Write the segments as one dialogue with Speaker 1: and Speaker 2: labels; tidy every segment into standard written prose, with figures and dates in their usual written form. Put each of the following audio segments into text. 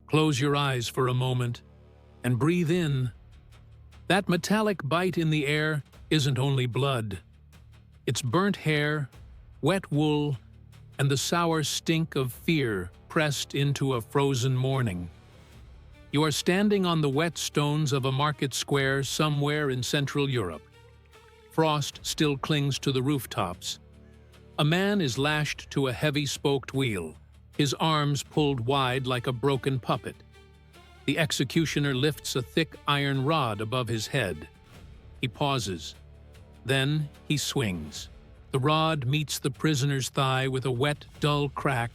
Speaker 1: Close your eyes for a moment and breathe in. That metallic bite in the air isn't only blood. It's burnt hair, wet wool, and the sour stink of fear pressed into a frozen morning. You are standing on the wet stones of a market square somewhere in Central Europe. Frost still clings to the rooftops. A man is lashed to a heavy spoked wheel, his arms pulled wide like a broken puppet. The executioner lifts a thick iron rod above his head. He pauses. Then he swings. The rod meets the prisoner's thigh with a wet, dull crack,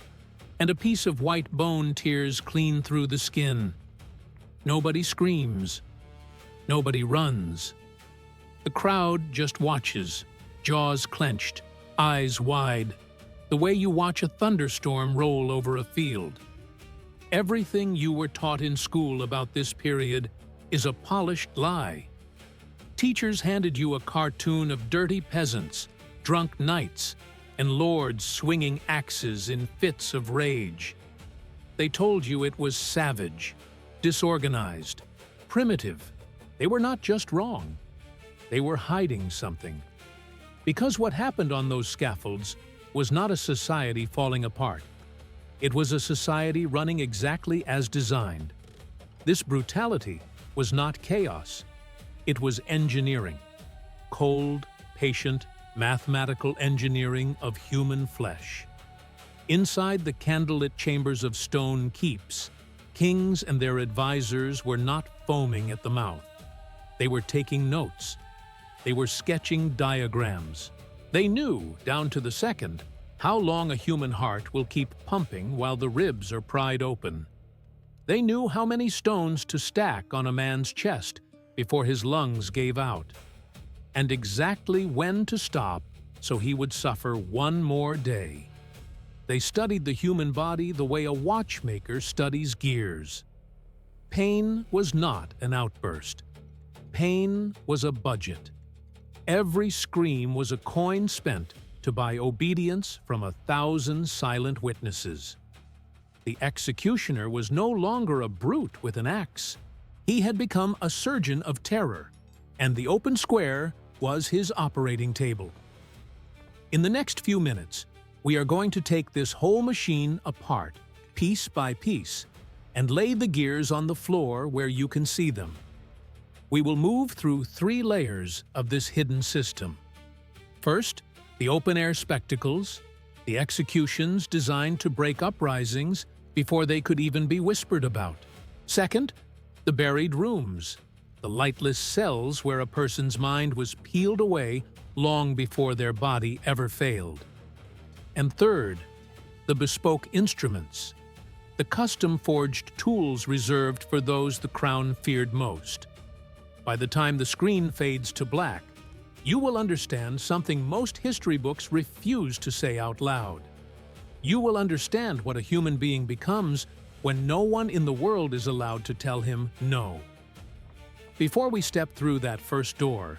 Speaker 1: and a piece of white bone tears clean through the skin. Nobody screams. Nobody runs. The crowd just watches, jaws clenched, eyes wide, the way you watch a thunderstorm roll over a field. Everything you were taught in school about this period is a polished lie. Teachers handed you a cartoon of dirty peasants, drunk knights, and lords swinging axes in fits of rage. They told you it was savage, disorganized, primitive. They were not just wrong. They were hiding something. Because what happened on those scaffolds was not a society falling apart. It was a society running exactly as designed. This brutality was not chaos. It was engineering. Cold, patient, mathematical engineering of human flesh. Inside the candlelit chambers of stone keeps, kings and their advisors were not foaming at the mouth. They were taking notes. They were sketching diagrams. They knew, down to the second, how long a human heart will keep pumping while the ribs are pried open. They knew how many stones to stack on a man's chest before his lungs gave out, and exactly when to stop so he would suffer one more day. They studied the human body the way a watchmaker studies gears. Pain was not an outburst. Pain was a budget. Every scream was a coin spent to buy obedience from 1,000 silent witnesses. The executioner was no longer a brute with an axe. He had become a surgeon of terror, and the open square was his operating table. In the next few minutes, we are going to take this whole machine apart, piece by piece, and lay the gears on the floor where you can see them. We will move through 3 layers of this hidden system. First, the open-air spectacles, the executions designed to break uprisings before they could even be whispered about. Second, the buried rooms, the lightless cells where a person's mind was peeled away long before their body ever failed. And third, the bespoke instruments, the custom-forged tools reserved for those the crown feared most. By the time the screen fades to black, you will understand something most history books refuse to say out loud. You will understand what a human being becomes when no one in the world is allowed to tell him no. Before we step through that first door,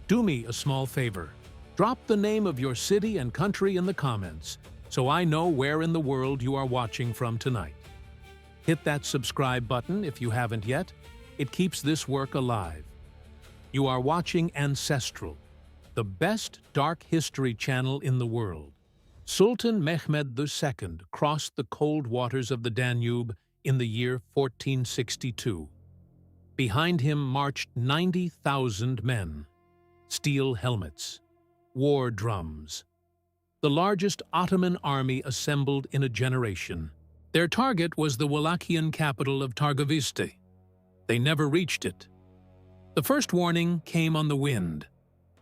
Speaker 1: do me a small favor. Drop the name of your city and country in the comments so I know where in the world you are watching from tonight. Hit that subscribe button if you haven't yet. It keeps this work alive. You are watching Ancestral, the best dark history channel in the world. Sultan Mehmed II crossed the cold waters of the Danube in the year 1462. Behind him marched 90,000 men, steel helmets, war drums. The largest Ottoman army assembled in a generation. Their target was the Wallachian capital of Targoviste. They never reached it. The first warning came on the wind.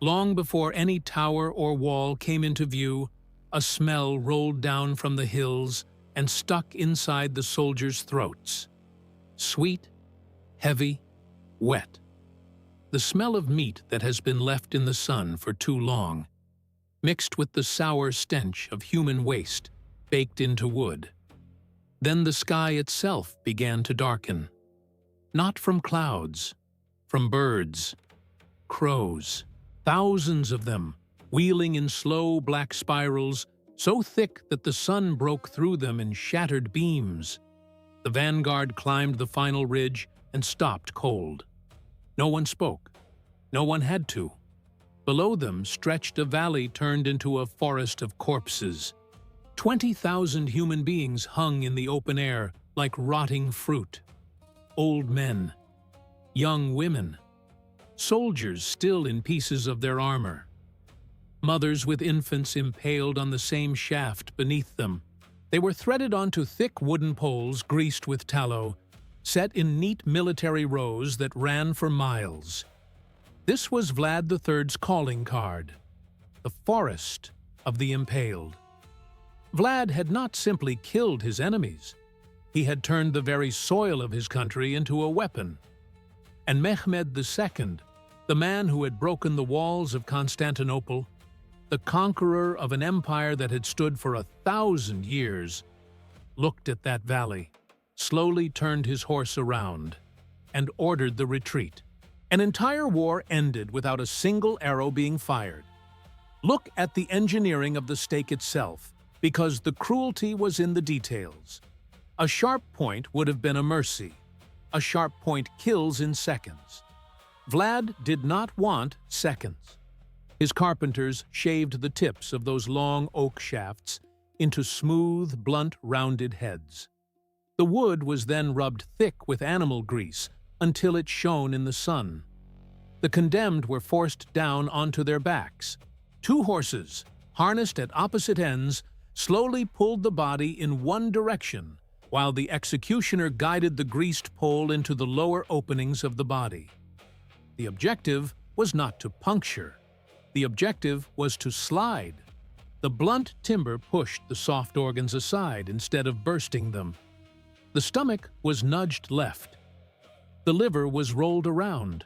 Speaker 1: Long before any tower or wall came into view, a smell rolled down from the hills and stuck inside the soldiers' throats. Sweet, heavy, wet. The smell of meat that has been left in the sun for too long, mixed with the sour stench of human waste baked into wood. Then the sky itself began to darken. Not from clouds, from birds, crows, thousands of them, wheeling in slow black spirals, so thick that the sun broke through them in shattered beams. The vanguard climbed the final ridge and stopped cold. No one spoke. No one had to. Below them stretched a valley turned into a forest of corpses. 20,000 human beings hung in the open air like rotting fruit. Old men, young women, soldiers still in pieces of their armor, mothers with infants impaled on the same shaft beneath them. They were threaded onto thick wooden poles greased with tallow, set in neat military rows that ran for miles. This was Vlad III's calling card, the forest of the impaled. Vlad had not simply killed his enemies. He had turned the very soil of his country into a weapon. And Mehmed II, the man who had broken the walls of Constantinople, the conqueror of an empire that had stood for 1,000 years, looked at that valley, slowly turned his horse around, and ordered the retreat. An entire war ended without a single arrow being fired. Look at the engineering of the stake itself, because the cruelty was in the details. A sharp point would have been a mercy. A sharp point kills in seconds. Vlad did not want seconds. His carpenters shaved the tips of those long oak shafts into smooth, blunt, rounded heads. The wood was then rubbed thick with animal grease until it shone in the sun. The condemned were forced down onto their backs. 2 horses, harnessed at opposite ends, slowly pulled the body in one direction, while the executioner guided the greased pole into the lower openings of the body. The objective was not to puncture. The objective was to slide. The blunt timber pushed the soft organs aside instead of bursting them. The stomach was nudged left. The liver was rolled around.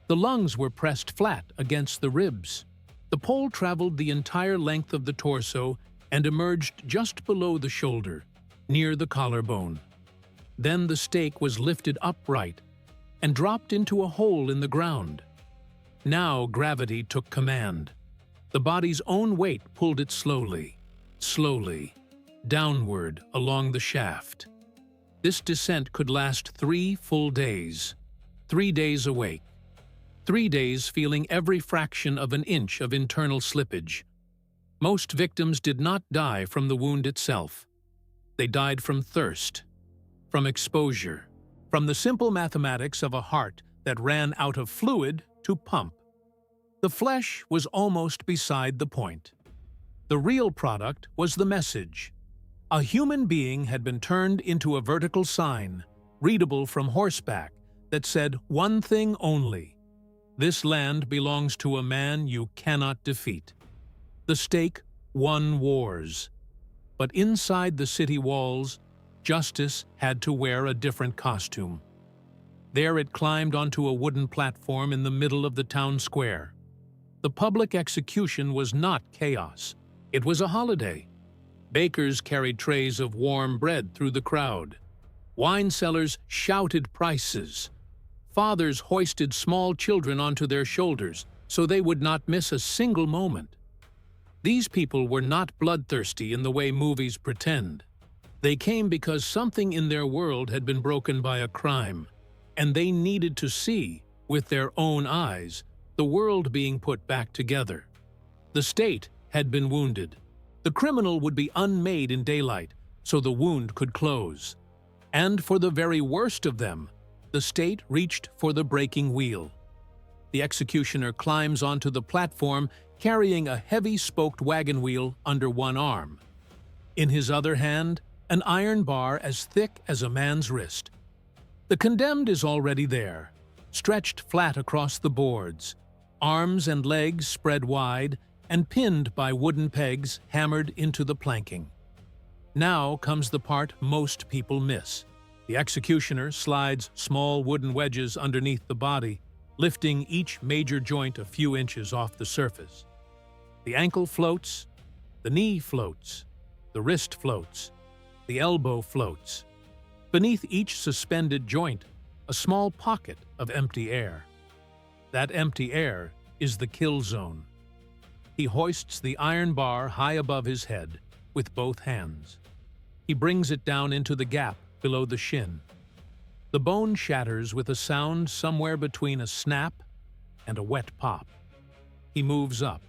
Speaker 1: The lungs were pressed flat against the ribs. The pole traveled the entire length of the torso and emerged just below the shoulder, near the collarbone. Then the stake was lifted upright and dropped into a hole in the ground. Now gravity took command. The body's own weight pulled it slowly, downward along the shaft. This descent could last 3 full days. 3 days awake. 3 days feeling every fraction of an inch of internal slippage. Most victims did not die from the wound itself. They died from thirst, from exposure, from the simple mathematics of a heart that ran out of fluid to pump. The flesh was almost beside the point. The real product was the message. A human being had been turned into a vertical sign, readable from horseback, that said one thing only: this land belongs to a man you cannot defeat. The stake won wars. But inside the city walls, justice had to wear a different costume. There it climbed onto a wooden platform in the middle of the town square. The public execution was not chaos. It was a holiday. Bakers carried trays of warm bread through the crowd. Wine sellers shouted prices. Fathers hoisted small children onto their shoulders so they would not miss a single moment. These people were not bloodthirsty in the way movies pretend. They came because something in their world had been broken by a crime, and they needed to see, with their own eyes, the world being put back together. The state had been wounded. The criminal would be unmade in daylight, so the wound could close. And for the very worst of them, the state reached for the breaking wheel. The executioner climbs onto the platform carrying a heavy spoked wagon wheel under one arm. In his other hand, an iron bar as thick as a man's wrist. The condemned is already there, stretched flat across the boards, arms and legs spread wide and pinned by wooden pegs hammered into the planking. Now comes the part most people miss. The executioner slides small wooden wedges underneath the body, lifting each major joint a few inches off the surface. The ankle floats, the knee floats, the wrist floats, the elbow floats. Beneath each suspended joint, a small pocket of empty air. That empty air is the kill zone. He hoists the iron bar high above his head with both hands. He brings it down into the gap below the shin. The bone shatters with a sound somewhere between a snap and a wet pop. He moves up.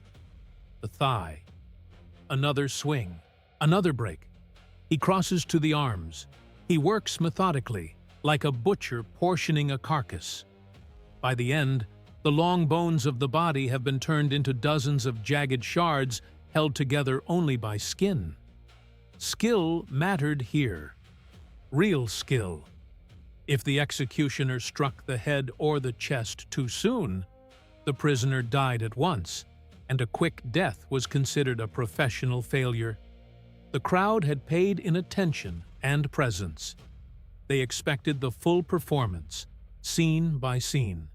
Speaker 1: The thigh. Another swing. Another break. He crosses to the arms. He works methodically, like a butcher portioning a carcass. By the end, the long bones of the body have been turned into dozens of jagged shards held together only by skin. Skill mattered here. Real skill. If the executioner struck the head or the chest too soon, the prisoner died at once, and a quick death was considered a professional failure. The crowd had paid in attention and presence. They expected the full performance, scene by scene.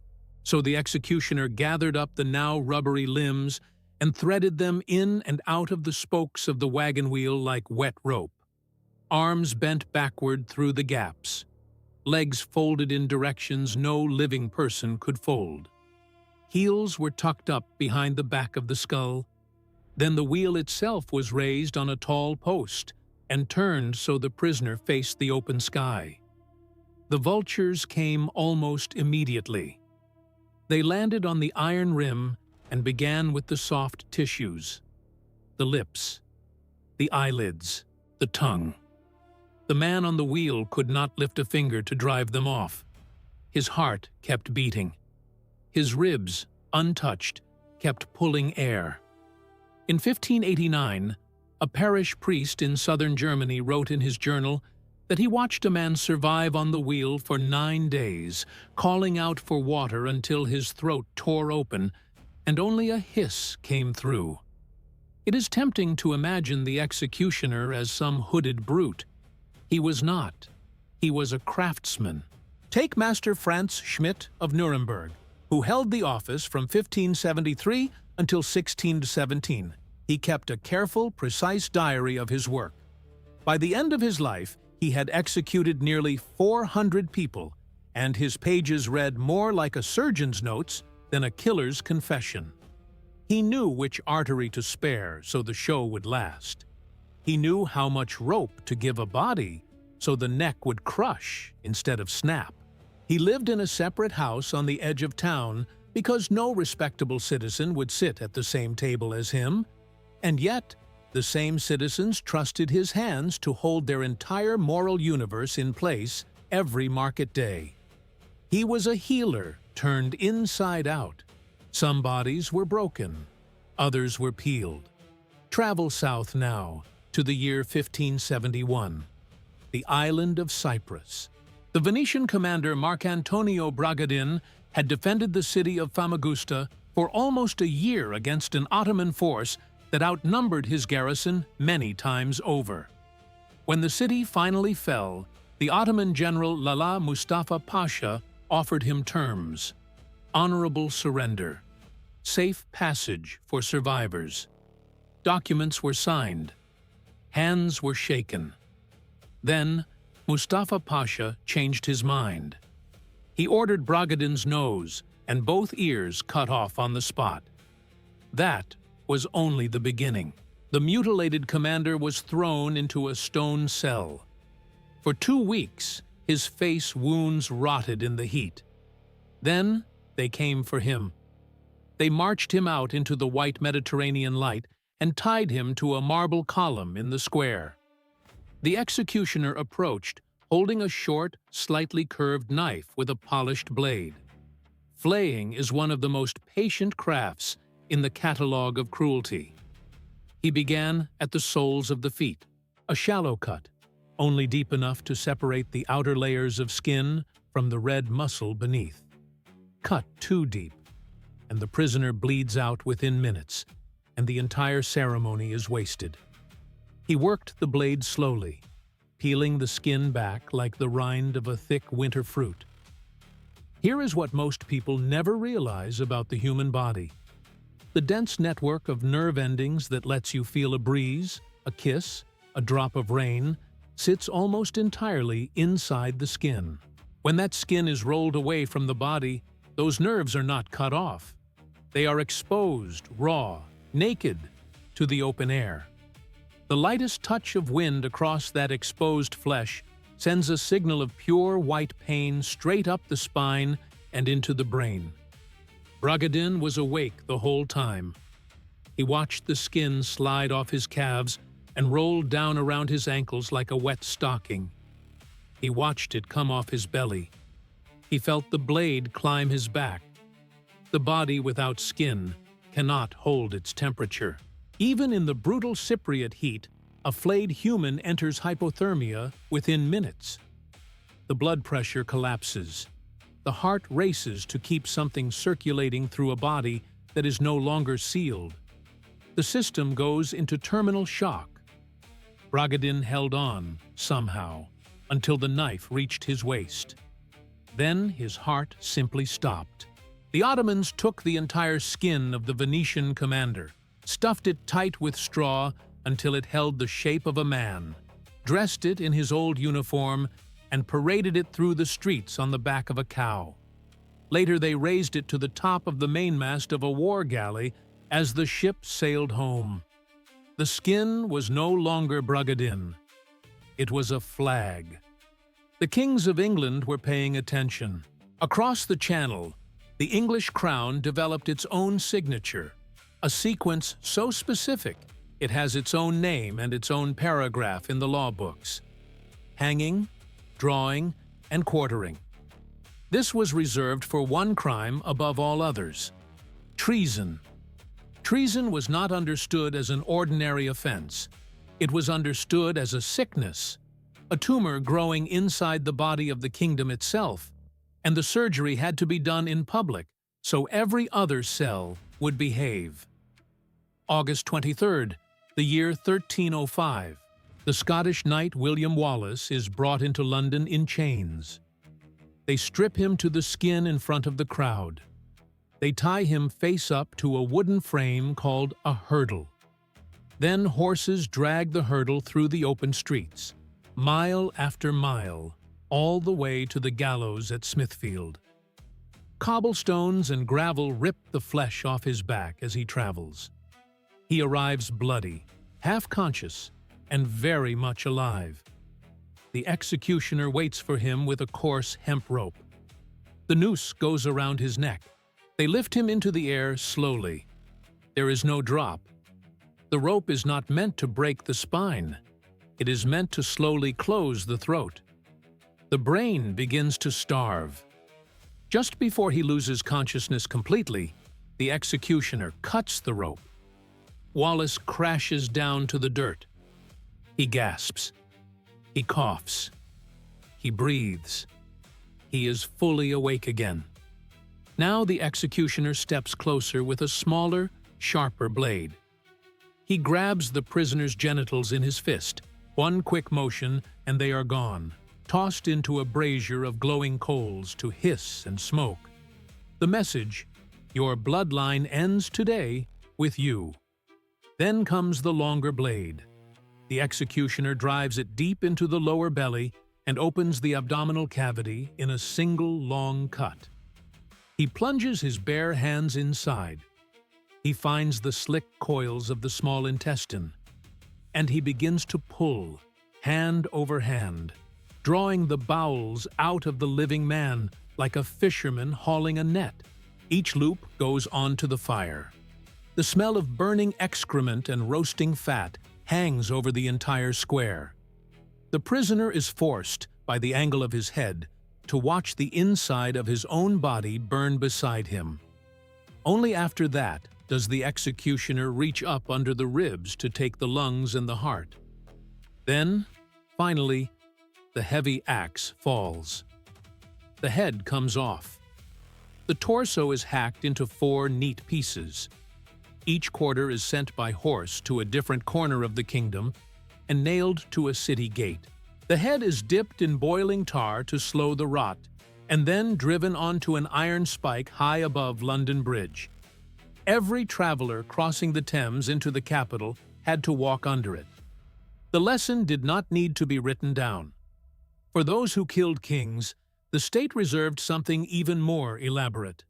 Speaker 1: So the executioner gathered up the now rubbery limbs and threaded them in and out of the spokes of the wagon wheel like wet rope. Arms bent backward through the gaps. Legs folded in directions no living person could fold. Heels were tucked up behind the back of the skull. Then the wheel itself was raised on a tall post and turned so the prisoner faced the open sky. The vultures came almost immediately. They landed on the iron rim and began with the soft tissues, the lips, the eyelids, the tongue. The man on the wheel could not lift a finger to drive them off. His heart kept beating. His ribs, untouched, kept pulling air. In 1589, a parish priest in southern Germany wrote in his journal that he watched a man survive on the wheel for 9 days, calling out for water until his throat tore open and only a hiss came through. It is tempting to imagine the executioner as some hooded brute. He was not. He was a craftsman. Take Master Franz Schmidt of Nuremberg, who held the office from 1573 until 1617. He kept a careful, precise diary of his work. By the end of his life, he had executed nearly 400 people, and his pages read more like a surgeon's notes than a killer's confession. He knew which artery to spare so the show would last. He knew how much rope to give a body so the neck would crush instead of snap. He lived in a separate house on the edge of town because no respectable citizen would sit at the same table as him, and yet the same citizens trusted his hands to hold their entire moral universe in place every market day. He was a healer turned inside out. Some bodies were broken, others were peeled. Travel south now to the year 1571, the island of Cyprus. The Venetian commander Marcantonio Bragadin had defended the city of Famagusta for almost a year against an Ottoman force that outnumbered his garrison many times over. When the city finally fell, the Ottoman general Lala Mustafa Pasha offered him terms: honorable surrender, safe passage for survivors. Documents were signed. Hands were shaken. Then, Mustafa Pasha changed his mind. He ordered Bragadin's nose and both ears cut off on the spot. That was only the beginning. The mutilated commander was thrown into a stone cell. For 2 weeks, his face wounds rotted in the heat. Then they came for him. They marched him out into the white Mediterranean light and tied him to a marble column in the square. The executioner approached, holding a short, slightly curved knife with a polished blade. Flaying is one of the most patient crafts in the catalogue of cruelty. He began at the soles of the feet, a shallow cut, only deep enough to separate the outer layers of skin from the red muscle beneath. Cut too deep, and the prisoner bleeds out within minutes, and the entire ceremony is wasted. He worked the blade slowly, peeling the skin back like the rind of a thick winter fruit. Here is what most people never realize about the human body. The dense network of nerve endings that lets you feel a breeze, a kiss, a drop of rain, sits almost entirely inside the skin. When that skin is rolled away from the body, those nerves are not cut off. They are exposed, raw, naked, to the open air. The lightest touch of wind across that exposed flesh sends a signal of pure white pain straight up the spine and into the brain. Bragadin was awake the whole time. He watched the skin slide off his calves and roll down around his ankles like a wet stocking. He watched it come off his belly. He felt the blade climb his back. The body without skin cannot hold its temperature. Even in the brutal Cypriot heat, a flayed human enters hypothermia within minutes. The blood pressure collapses. The heart races to keep something circulating through a body that is no longer sealed. The system goes into terminal shock. Bragadin held on, somehow, until the knife reached his waist. Then his heart simply stopped. The Ottomans took the entire skin of the Venetian commander, stuffed it tight with straw until it held the shape of a man, dressed it in his old uniform, and paraded it through the streets on the back of a cow. Later they raised it to the top of the mainmast of a war galley as the ship sailed home. The skin was no longer Bragadin. It was a flag. The kings of England were paying attention. Across the Channel, the English crown developed its own signature, a sequence so specific it has its own name and its own paragraph in the law books: hanging, drawing, and quartering. This was reserved for one crime above all others: treason. Treason was not understood as an ordinary offense. It was understood as a sickness, a tumor growing inside the body of the kingdom itself, and the surgery had to be done in public, so every other cell would behave. August 23rd, the year 1305, the Scottish knight William Wallace is brought into London in chains. They strip him to the skin in front of the crowd. They tie him face up to a wooden frame called a hurdle. Then horses drag the hurdle through the open streets, mile after mile, all the way to the gallows at Smithfield. Cobblestones and gravel rip the flesh off his back as he travels. He arrives bloody, half-conscious, and very much alive. The executioner waits for him with a coarse hemp rope. The noose goes around his neck. They lift him into the air slowly. There is no drop. The rope is not meant to break the spine. It is meant to slowly close the throat. The brain begins to starve. Just before he loses consciousness completely, the executioner cuts the rope. Wallace crashes down to the dirt. He gasps. He coughs. He breathes. He is fully awake again. Now the executioner steps closer with a smaller, sharper blade. He grabs the prisoner's genitals in his fist. One quick motion, and they are gone, tossed into a brazier of glowing coals to hiss and smoke. The message: your bloodline ends today with you. Then comes the longer blade. The executioner drives it deep into the lower belly and opens the abdominal cavity in a single long cut. He plunges his bare hands inside. He finds the slick coils of the small intestine, and he begins to pull, hand over hand, drawing the bowels out of the living man like a fisherman hauling a net. Each loop goes onto the fire. The smell of burning excrement and roasting fat hangs over the entire square. The prisoner is forced, by the angle of his head, to watch the inside of his own body burn beside him. Only after that does the executioner reach up under the ribs to take the lungs and the heart. Then, finally, the heavy axe falls. The head comes off. The torso is hacked into 4 neat pieces. Each quarter is sent by horse to a different corner of the kingdom and nailed to a city gate. The head is dipped in boiling tar to slow the rot, and then driven onto an iron spike high above London Bridge. Every traveler crossing the Thames into the capital had to walk under it. The lesson did not need to be written down. For those who killed kings, the state reserved something even more elaborate.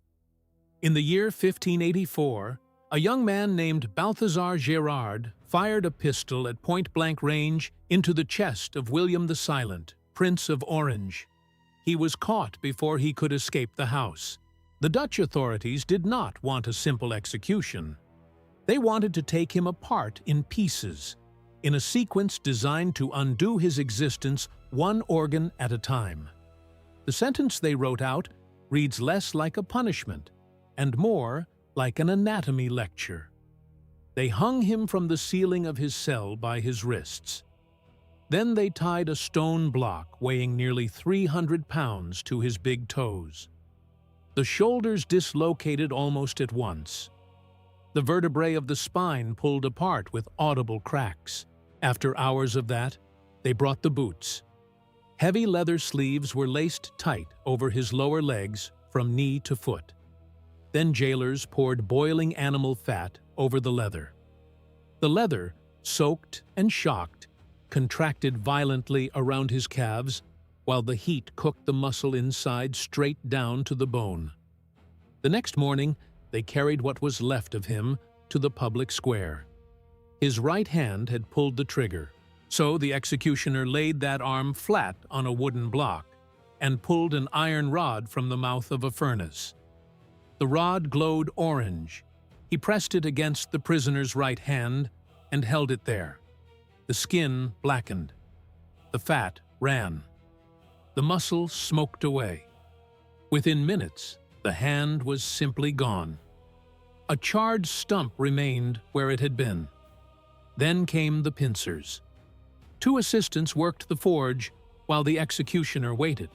Speaker 1: In the year 1584, a young man named Balthazar Gerard fired a pistol at point-blank range into the chest of William the Silent, Prince of Orange. He was caught before he could escape the house. The Dutch authorities did not want a simple execution. They wanted to take him apart in pieces, in a sequence designed to undo his existence one organ at a time. The sentence they wrote out reads less like a punishment and more like an anatomy lecture. They hung him from the ceiling of his cell by his wrists. Then they tied a stone block weighing nearly 300 pounds to his big toes. The shoulders dislocated almost at once. The vertebrae of the spine pulled apart with audible cracks. After hours of that, they brought the boots. Heavy leather sleeves were laced tight over his lower legs from knee to foot. Then jailers poured boiling animal fat over the leather. The leather, soaked and shocked, contracted violently around his calves, while the heat cooked the muscle inside straight down to the bone. The next morning, they carried what was left of him to the public square. His right hand had pulled the trigger, so the executioner laid that arm flat on a wooden block and pulled an iron rod from the mouth of a furnace. The rod glowed orange. He pressed it against the prisoner's right hand and held it there. The skin blackened. The fat ran. The muscle smoked away. Within minutes, the hand was simply gone. A charred stump remained where it had been. Then came the pincers. 2 assistants worked the forge while the executioner waited.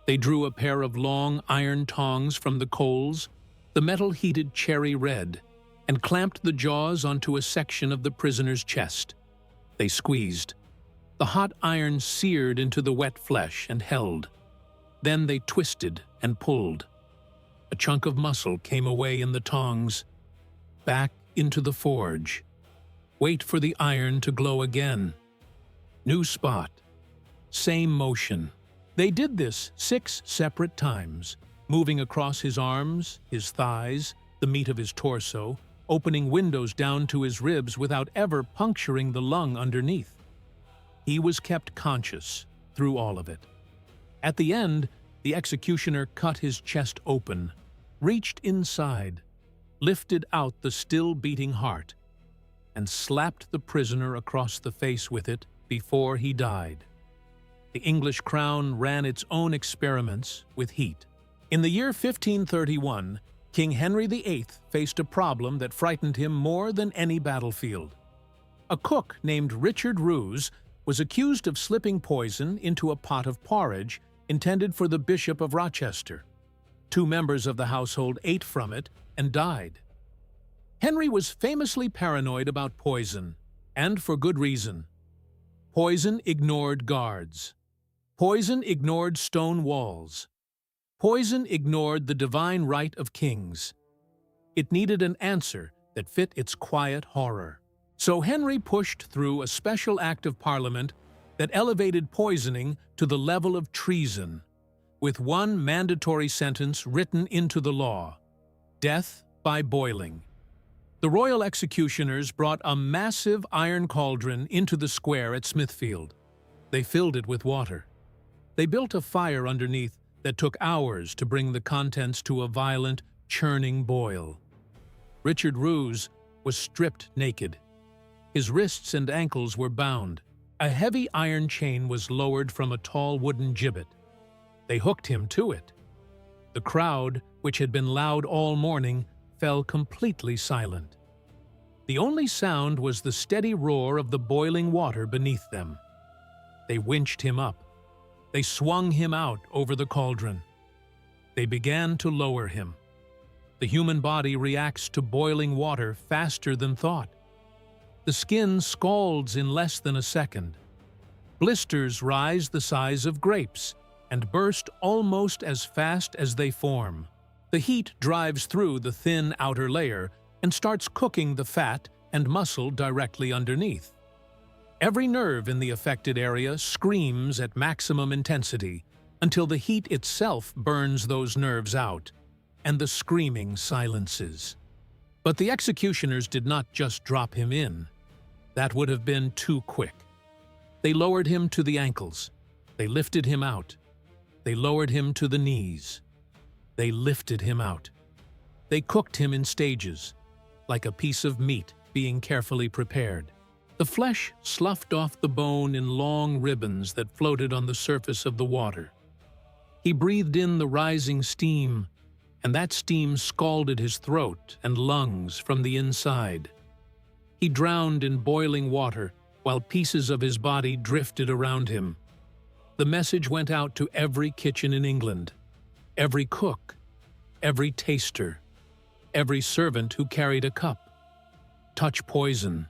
Speaker 1: They drew a pair of long iron tongs from the coals, the metal heated cherry red, and clamped the jaws onto a section of the prisoner's chest. They squeezed. The hot iron seared into the wet flesh and held. Then they twisted and pulled. A chunk of muscle came away in the tongs. Back into the forge. Wait for the iron to glow again. New spot. Same motion. They did this 6 separate times, moving across his arms, his thighs, the meat of his torso, opening windows down to his ribs without ever puncturing the lung underneath. He was kept conscious through all of it. At the end, the executioner cut his chest open, reached inside, lifted out the still beating heart, and slapped the prisoner across the face with it before he died. The English crown ran its own experiments with heat. In the year 1531, King Henry VIII faced a problem that frightened him more than any battlefield. A cook named Richard Roos was accused of slipping poison into a pot of porridge intended for the Bishop of Rochester. 2 members of the household ate from it and died. Henry was famously paranoid about poison, and for good reason. Poison ignored guards. Poison ignored stone walls. Poison ignored the divine right of kings. It needed an answer that fit its quiet horror. So Henry pushed through a special act of Parliament that elevated poisoning to the level of treason, with one mandatory sentence written into the law: death by boiling. The royal executioners brought a massive iron cauldron into the square at Smithfield. They filled it with water. They built a fire underneath that took hours to bring the contents to a violent, churning boil. Richard Roos was stripped naked. His wrists and ankles were bound. A heavy iron chain was lowered from a tall wooden gibbet. They hooked him to it. The crowd, which had been loud all morning, fell completely silent. The only sound was the steady roar of the boiling water beneath them. They winched him up. They swung him out over the cauldron. They began to lower him. The human body reacts to boiling water faster than thought. The skin scalds in less than a second. Blisters rise the size of grapes and burst almost as fast as they form. The heat drives through the thin outer layer and starts cooking the fat and muscle directly underneath. Every nerve in the affected area screams at maximum intensity until the heat itself burns those nerves out, and the screaming silences. But the executioners did not just drop him in. That would have been too quick. They lowered him to the ankles. They lifted him out. They lowered him to the knees. They lifted him out. They cooked him in stages, like a piece of meat being carefully prepared. The flesh sloughed off the bone in long ribbons that floated on the surface of the water. He breathed in the rising steam, and that steam scalded his throat and lungs from the inside. He drowned in boiling water while pieces of his body drifted around him. The message went out to every kitchen in England, every cook, every taster, every servant who carried a cup. Touch poison,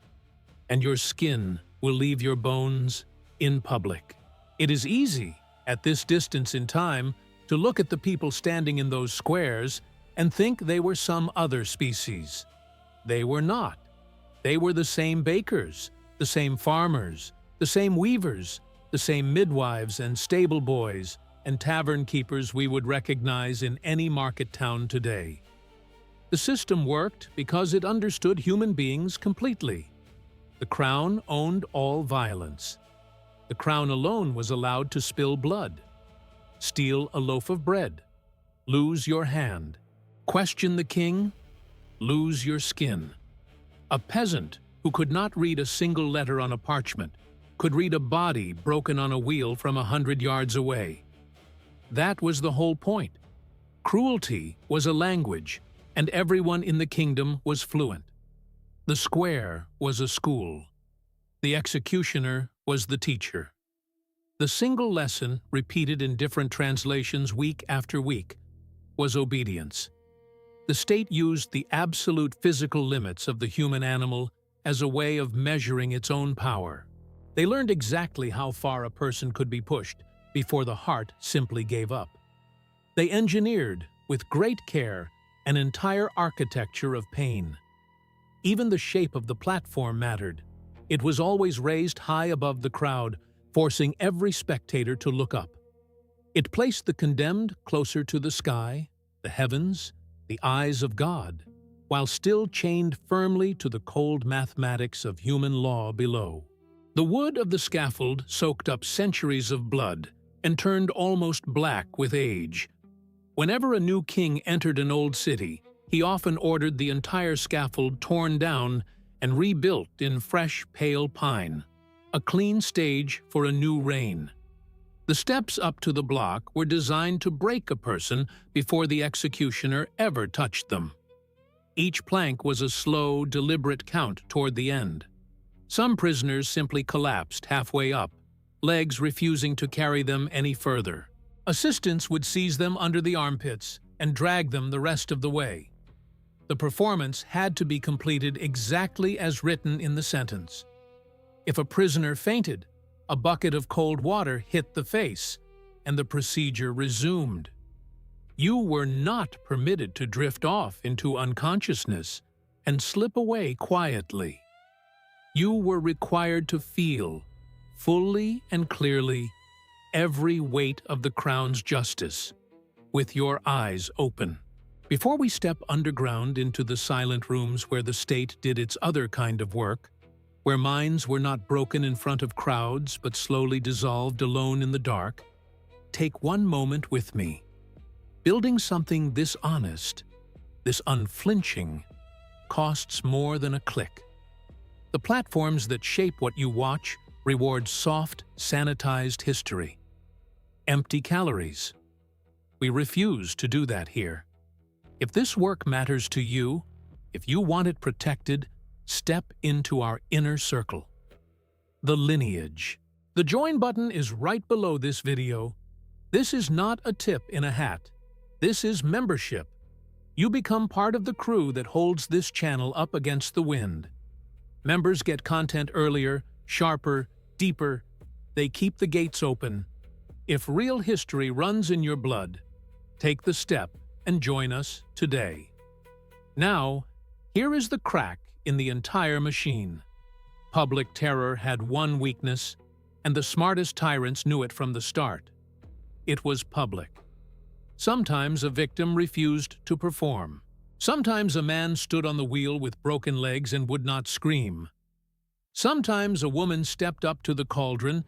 Speaker 1: and your skin will leave your bones in public. It is easy, at this distance in time, to look at the people standing in those squares and think they were some other species. They were not. They were the same bakers, the same farmers, the same weavers, the same midwives and stable boys and tavern keepers we would recognize in any market town today. The system worked because it understood human beings completely. The crown owned all violence. The crown alone was allowed to spill blood, steal a loaf of bread, lose your hand, question the king, lose your skin. A peasant who could not read a single letter on a parchment could read a body broken on a wheel from 100 yards away. That was the whole point. Cruelty was a language, and everyone in the kingdom was fluent. The square was a school. The executioner was the teacher. The single lesson, repeated in different translations week after week, was obedience. The state used the absolute physical limits of the human animal as a way of measuring its own power. They learned exactly how far a person could be pushed before the heart simply gave up. They engineered, with great care, an entire architecture of pain. Even the shape of the platform mattered. It was always raised high above the crowd, forcing every spectator to look up. It placed the condemned closer to the sky, the heavens, the eyes of God, while still chained firmly to the cold mathematics of human law below. The wood of the scaffold soaked up centuries of blood and turned almost black with age. Whenever a new king entered an old city, he often ordered the entire scaffold torn down and rebuilt in fresh, pale pine, a clean stage for a new reign. The steps up to the block were designed to break a person before the executioner ever touched them. Each plank was a slow, deliberate count toward the end. Some prisoners simply collapsed halfway up, legs refusing to carry them any further. Assistants would seize them under the armpits and drag them the rest of the way. The performance had to be completed exactly as written in the sentence. If a prisoner fainted, a bucket of cold water hit the face, and the procedure resumed. You were not permitted to drift off into unconsciousness and slip away quietly. You were required to feel, fully and clearly, every weight of the crown's justice, with your eyes open. Before we step underground into the silent rooms where the state did its other kind of work, where minds were not broken in front of crowds but slowly dissolved alone in the dark, take one moment with me. Building something this honest, this unflinching, costs more than a click. The platforms that shape what you watch reward soft, sanitized history. Empty calories. We refuse to do that here. If this work matters to you, if you want it protected, step into our inner circle. The lineage. The join button is right below this video. This is not a tip in a hat. This is membership. You become part of the crew that holds this channel up against the wind. Members get content earlier, sharper, deeper. They keep the gates open. If real history runs in your blood, take the step and join us today. Now, here is the crack in the entire machine. Public terror had one weakness, and the smartest tyrants knew it from the start. It was public. Sometimes a victim refused to perform. Sometimes a man stood on the wheel with broken legs and would not scream. Sometimes a woman stepped up to the cauldron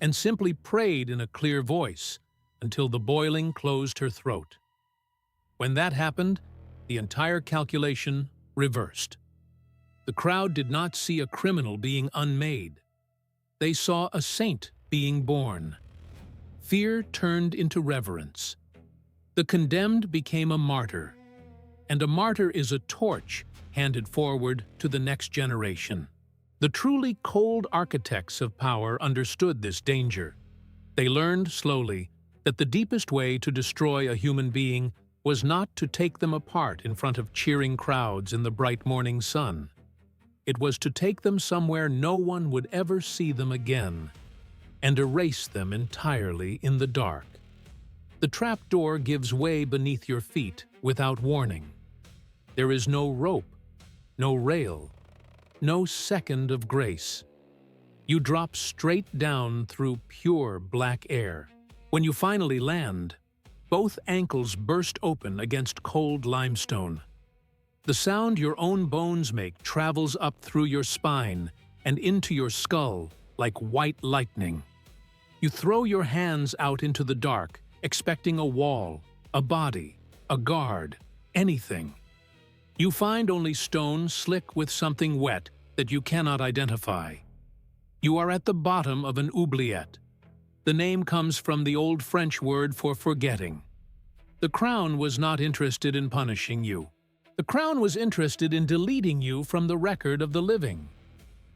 Speaker 1: and simply prayed in a clear voice until the boiling closed her throat. When that happened, the entire calculation reversed. The crowd did not see a criminal being unmade. They saw a saint being born. Fear turned into reverence. The condemned became a martyr, and a martyr is a torch handed forward to the next generation. The truly cold architects of power understood this danger. They learned slowly that the deepest way to destroy a human being was not to take them apart in front of cheering crowds in the bright morning sun. It was to take them somewhere no one would ever see them again, and erase them entirely in the dark. The trapdoor gives way beneath your feet without warning. There is no rope, no rail, no second of grace. You drop straight down through pure black air. When you finally land, both ankles burst open against cold limestone. The sound your own bones make travels up through your spine and into your skull like white lightning. You throw your hands out into the dark, expecting a wall, a body, a guard, anything. You find only stone slick with something wet that you cannot identify. You are at the bottom of an oubliette. The name comes from the old French word for forgetting. The Crown was not interested in punishing you. The Crown was interested in deleting you from the record of the living.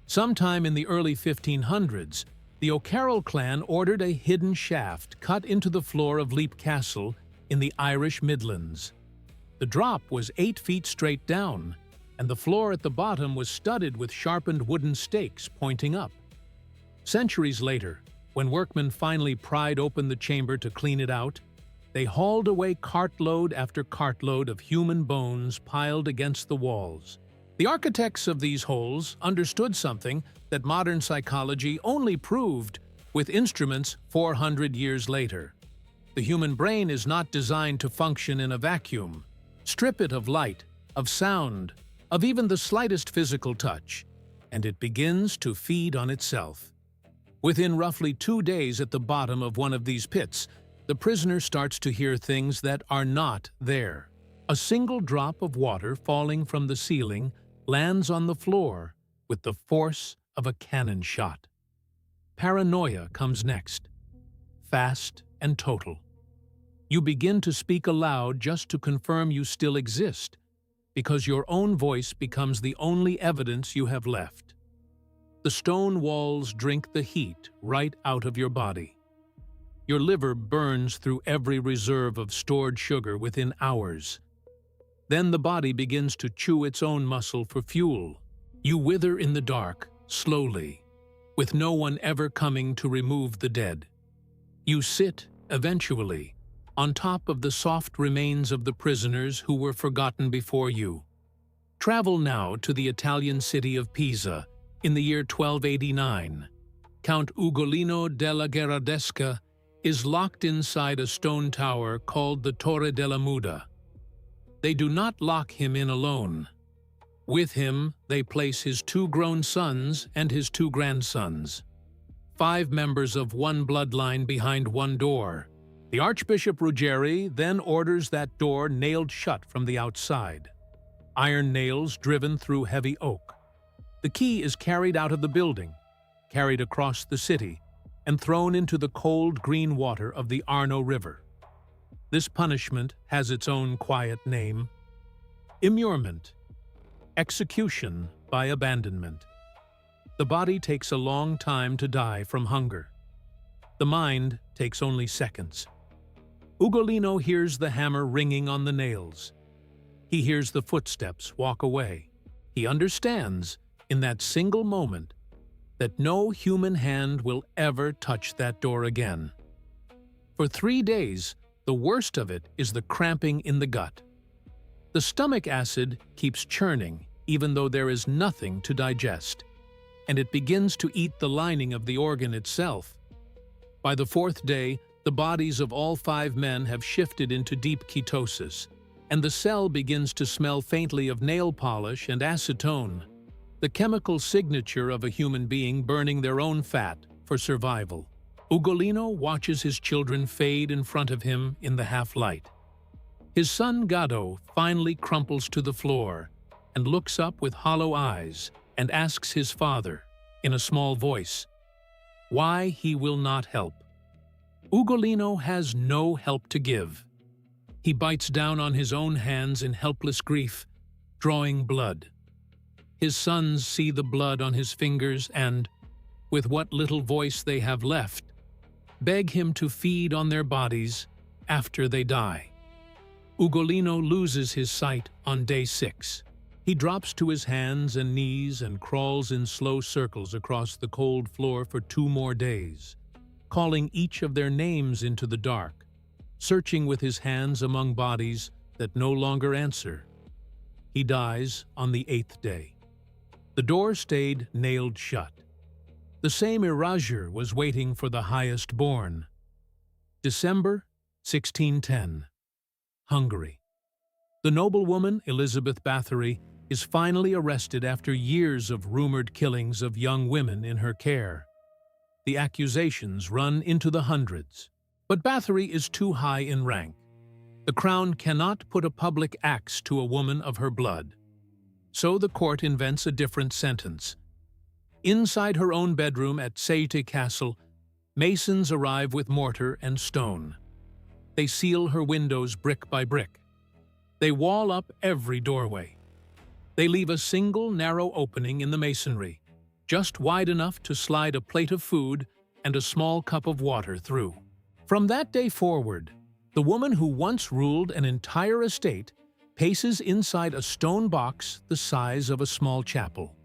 Speaker 1: Sometime in the early 1500s, the O'Carroll clan ordered a hidden shaft cut into the floor of Leap Castle in the Irish Midlands. The drop was 8 feet straight down, and the floor at the bottom was studded with sharpened wooden stakes pointing up. Centuries later, when workmen finally pried open the chamber to clean it out, they hauled away cartload after cartload of human bones piled against the walls. The architects of these holes understood something that modern psychology only proved with instruments 400 years later. The human brain is not designed to function in a vacuum. Strip it of light, of sound, of even the slightest physical touch, and it begins to feed on itself. Within roughly 2 days at the bottom of one of these pits, the prisoner starts to hear things that are not there. A single drop of water falling from the ceiling lands on the floor with the force of a cannon shot. Paranoia comes next, fast and total. You begin to speak aloud just to confirm you still exist, because your own voice becomes the only evidence you have left. The stone walls drink the heat right out of your body. Your liver burns through every reserve of stored sugar within hours. Then the body begins to chew its own muscle for fuel. You wither in the dark, slowly, with no one ever coming to remove the dead. You sit, eventually, on top of the soft remains of the prisoners who were forgotten before you. Travel now to the Italian city of Pisa in the year 1289. Count Ugolino della Gherardesca is locked inside a stone tower called the Torre della Muda. They do not lock him in alone. With him, they place his 2 grown sons and his 2 grandsons. 5 members of one bloodline behind one door. The Archbishop Ruggieri then orders that door nailed shut from the outside. Iron nails driven through heavy oak. The key is carried out of the building, carried across the city, and thrown into the cold green water of the Arno River. This punishment has its own quiet name: Immurement, execution by abandonment. The body takes a long time to die from hunger. The mind takes only seconds. Ugolino hears the hammer ringing on the nails. He hears the footsteps walk away. He understands, in that single moment, that no human hand will ever touch that door again. For 3 days, the worst of it is the cramping in the gut. The stomach acid keeps churning even though there is nothing to digest, and it begins to eat the lining of the organ itself. By the 4th day, the bodies of all 5 men have shifted into deep ketosis, and the cell begins to smell faintly of nail polish and acetone, the chemical signature of a human being burning their own fat for survival. Ugolino watches his children fade in front of him in the half-light. His son Gado finally crumples to the floor and looks up with hollow eyes and asks his father, in a small voice, why he will not help. Ugolino has no help to give. He bites down on his own hands in helpless grief, drawing blood. His sons see the blood on his fingers and, with what little voice they have left, beg him to feed on their bodies after they die. Ugolino loses his sight on day 6. He drops to his hands and knees and crawls in slow circles across the cold floor for 2 more days, calling each of their names into the dark, searching with his hands among bodies that no longer answer. He dies on the 8th day. The door stayed nailed shut. The same Erasure was waiting for the highest born. December 1610. Hungary. The noblewoman Elizabeth Bathory is finally arrested after years of rumored killings of young women in her care. The accusations run into the hundreds. But Bathory is too high in rank. The crown cannot put a public axe to a woman of her blood. So the court invents a different sentence. Inside her own bedroom at State Castle, masons arrive with mortar and stone. They seal her windows brick by brick. They wall up every doorway. They leave a single narrow opening in the masonry, just wide enough to slide a plate of food and a small cup of water through. From that day forward, the woman who once ruled an entire estate paces inside a stone box the size of a small chapel.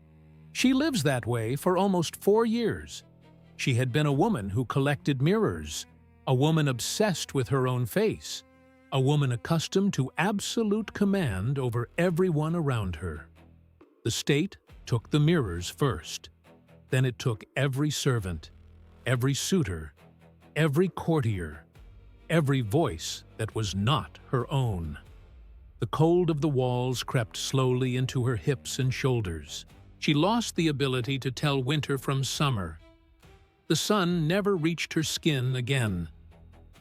Speaker 1: She lives that way for almost 4 years. She had been a woman who collected mirrors, a woman obsessed with her own face, a woman accustomed to absolute command over everyone around her. The state took the mirrors first. Then it took every servant, every suitor, every courtier, every voice that was not her own. The cold of the walls crept slowly into her hips and shoulders. She lost the ability to tell winter from summer. The sun never reached her skin again.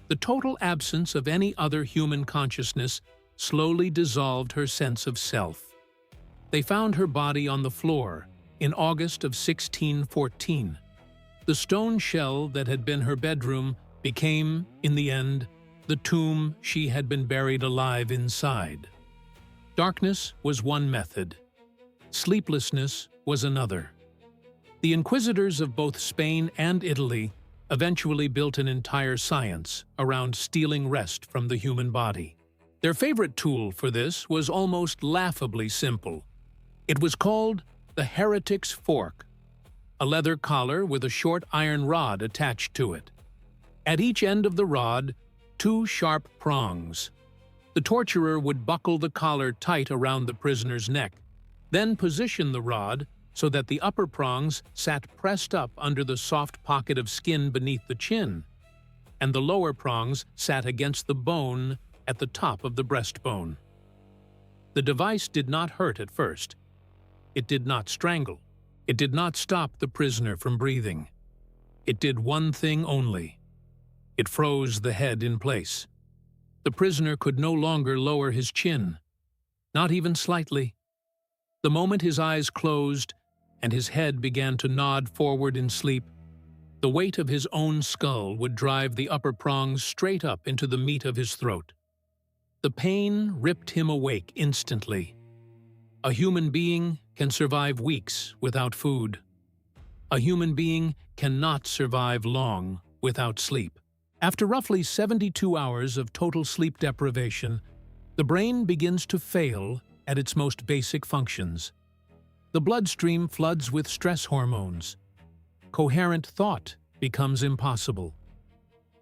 Speaker 1: The total absence of any other human consciousness slowly dissolved her sense of self. They found her body on the floor in August of 1614. The stone shell that had been her bedroom became, in the end, the tomb she had been buried alive inside. Darkness was one method. Sleeplessness was another. The inquisitors of both Spain and Italy eventually built an entire science around stealing rest from the human body. Their favorite tool for this was almost laughably simple. It was called the heretic's fork, a leather collar with a short iron rod attached to it. At each end of the rod, 2 sharp prongs. The torturer would buckle the collar tight around the prisoner's neck, then position the rod so that the upper prongs sat pressed up under the soft pocket of skin beneath the chin, and the lower prongs sat against the bone at the top of the breastbone. The device did not hurt at first. It did not strangle. It did not stop the prisoner from breathing. It did one thing only. It froze the head in place. The prisoner could no longer lower his chin, not even slightly. The moment his eyes closed and his head began to nod forward in sleep, the weight of his own skull would drive the upper prongs straight up into the meat of his throat. The pain ripped him awake instantly. A human being can survive weeks without food. A human being cannot survive long without sleep. After roughly 72 hours of total sleep deprivation, the brain begins to fail at its most basic functions. The bloodstream floods with stress hormones. Coherent thought becomes impossible.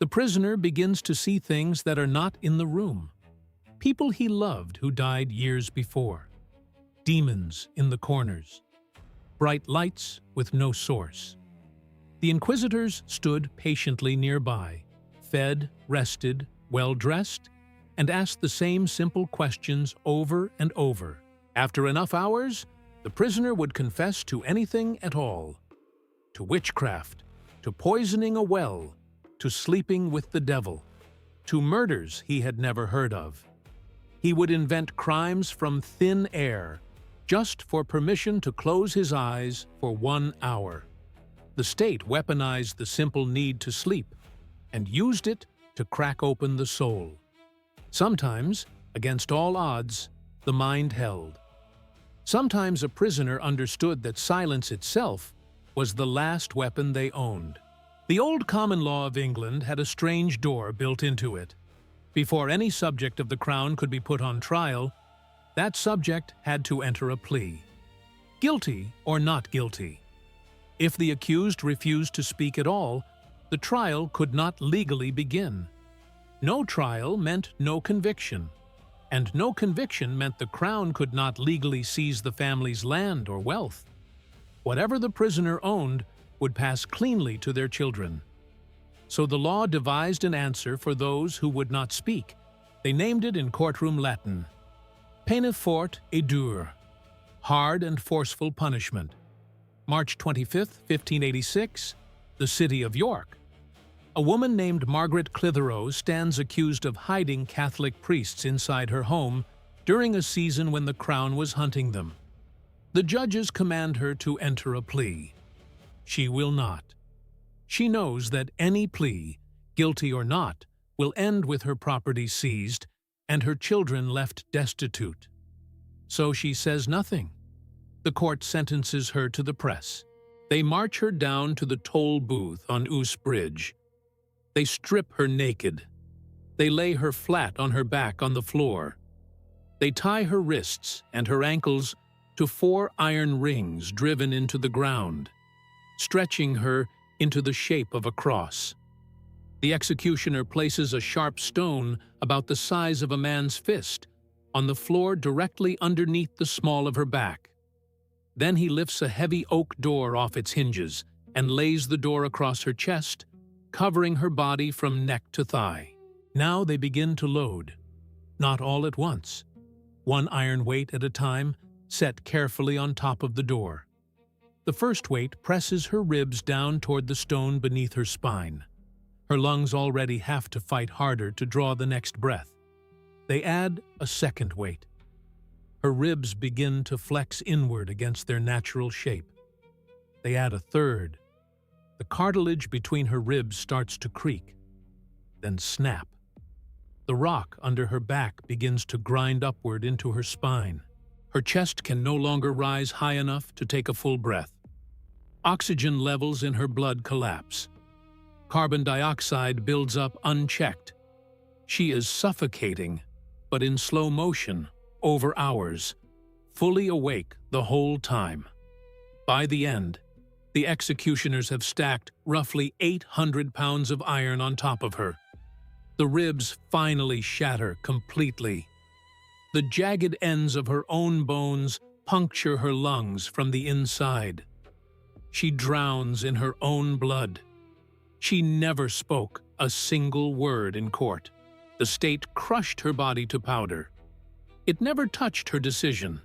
Speaker 1: The prisoner begins to see things that are not in the room. People he loved who died years before. Demons in the corners. Bright lights with no source. The inquisitors stood patiently nearby, fed, rested, well-dressed, and asked the same simple questions over and over. After enough hours, the prisoner would confess to anything at all. To witchcraft, to poisoning a well, to sleeping with the devil, to murders he had never heard of. He would invent crimes from thin air, just for permission to close his eyes for 1 hour. The state weaponized the simple need to sleep and used it to crack open the soul. Sometimes, against all odds, the mind held. Sometimes a prisoner understood that silence itself was the last weapon they owned. The old common law of England had a strange door built into it. Before any subject of the crown could be put on trial, that subject had to enter a plea. Guilty or not guilty. If the accused refused to speak at all, the trial could not legally begin. No trial meant no conviction, and no conviction meant the crown could not legally seize the family's land or wealth. Whatever the prisoner owned would pass cleanly to their children. So the law devised an answer for those who would not speak. They named it in courtroom Latin, peine forte et dure, hard and forceful punishment. March 25, 1586, the city of York. A woman named Margaret Clitheroe stands accused of hiding Catholic priests inside her home during a season when the crown was hunting them. The judges command her to enter a plea. She will not. She knows that any plea, guilty or not, will end with her property seized and her children left destitute. So she says nothing. The court sentences her to the press. They march her down to the toll booth on Ouse Bridge. They strip her naked. They lay her flat on her back on the floor. They tie her wrists and her ankles to 4 iron rings driven into the ground, stretching her into the shape of a cross. The executioner places a sharp stone about the size of a man's fist on the floor directly underneath the small of her back. Then he lifts a heavy oak door off its hinges and lays the door across her chest, covering her body from neck to thigh. Now they begin to load. Not all at once. 1 iron weight at a time, set carefully on top of the door. The first weight presses her ribs down toward the stone beneath her spine. Her lungs already have to fight harder to draw the next breath. They add a second weight. Her ribs begin to flex inward against their natural shape. They add a third. The cartilage between her ribs starts to creak, then snap. The rock under her back begins to grind upward into her spine. Her chest can no longer rise high enough to take a full breath. Oxygen levels in her blood collapse. Carbon dioxide builds up unchecked. She is suffocating, but in slow motion, over hours, fully awake the whole time. By the end, the executioners have stacked roughly 800 pounds of iron on top of her. The ribs finally shatter completely. The jagged ends of her own bones puncture her lungs from the inside. She drowns in her own blood. She never spoke a single word in court. The state crushed her body to powder. It never touched her decision.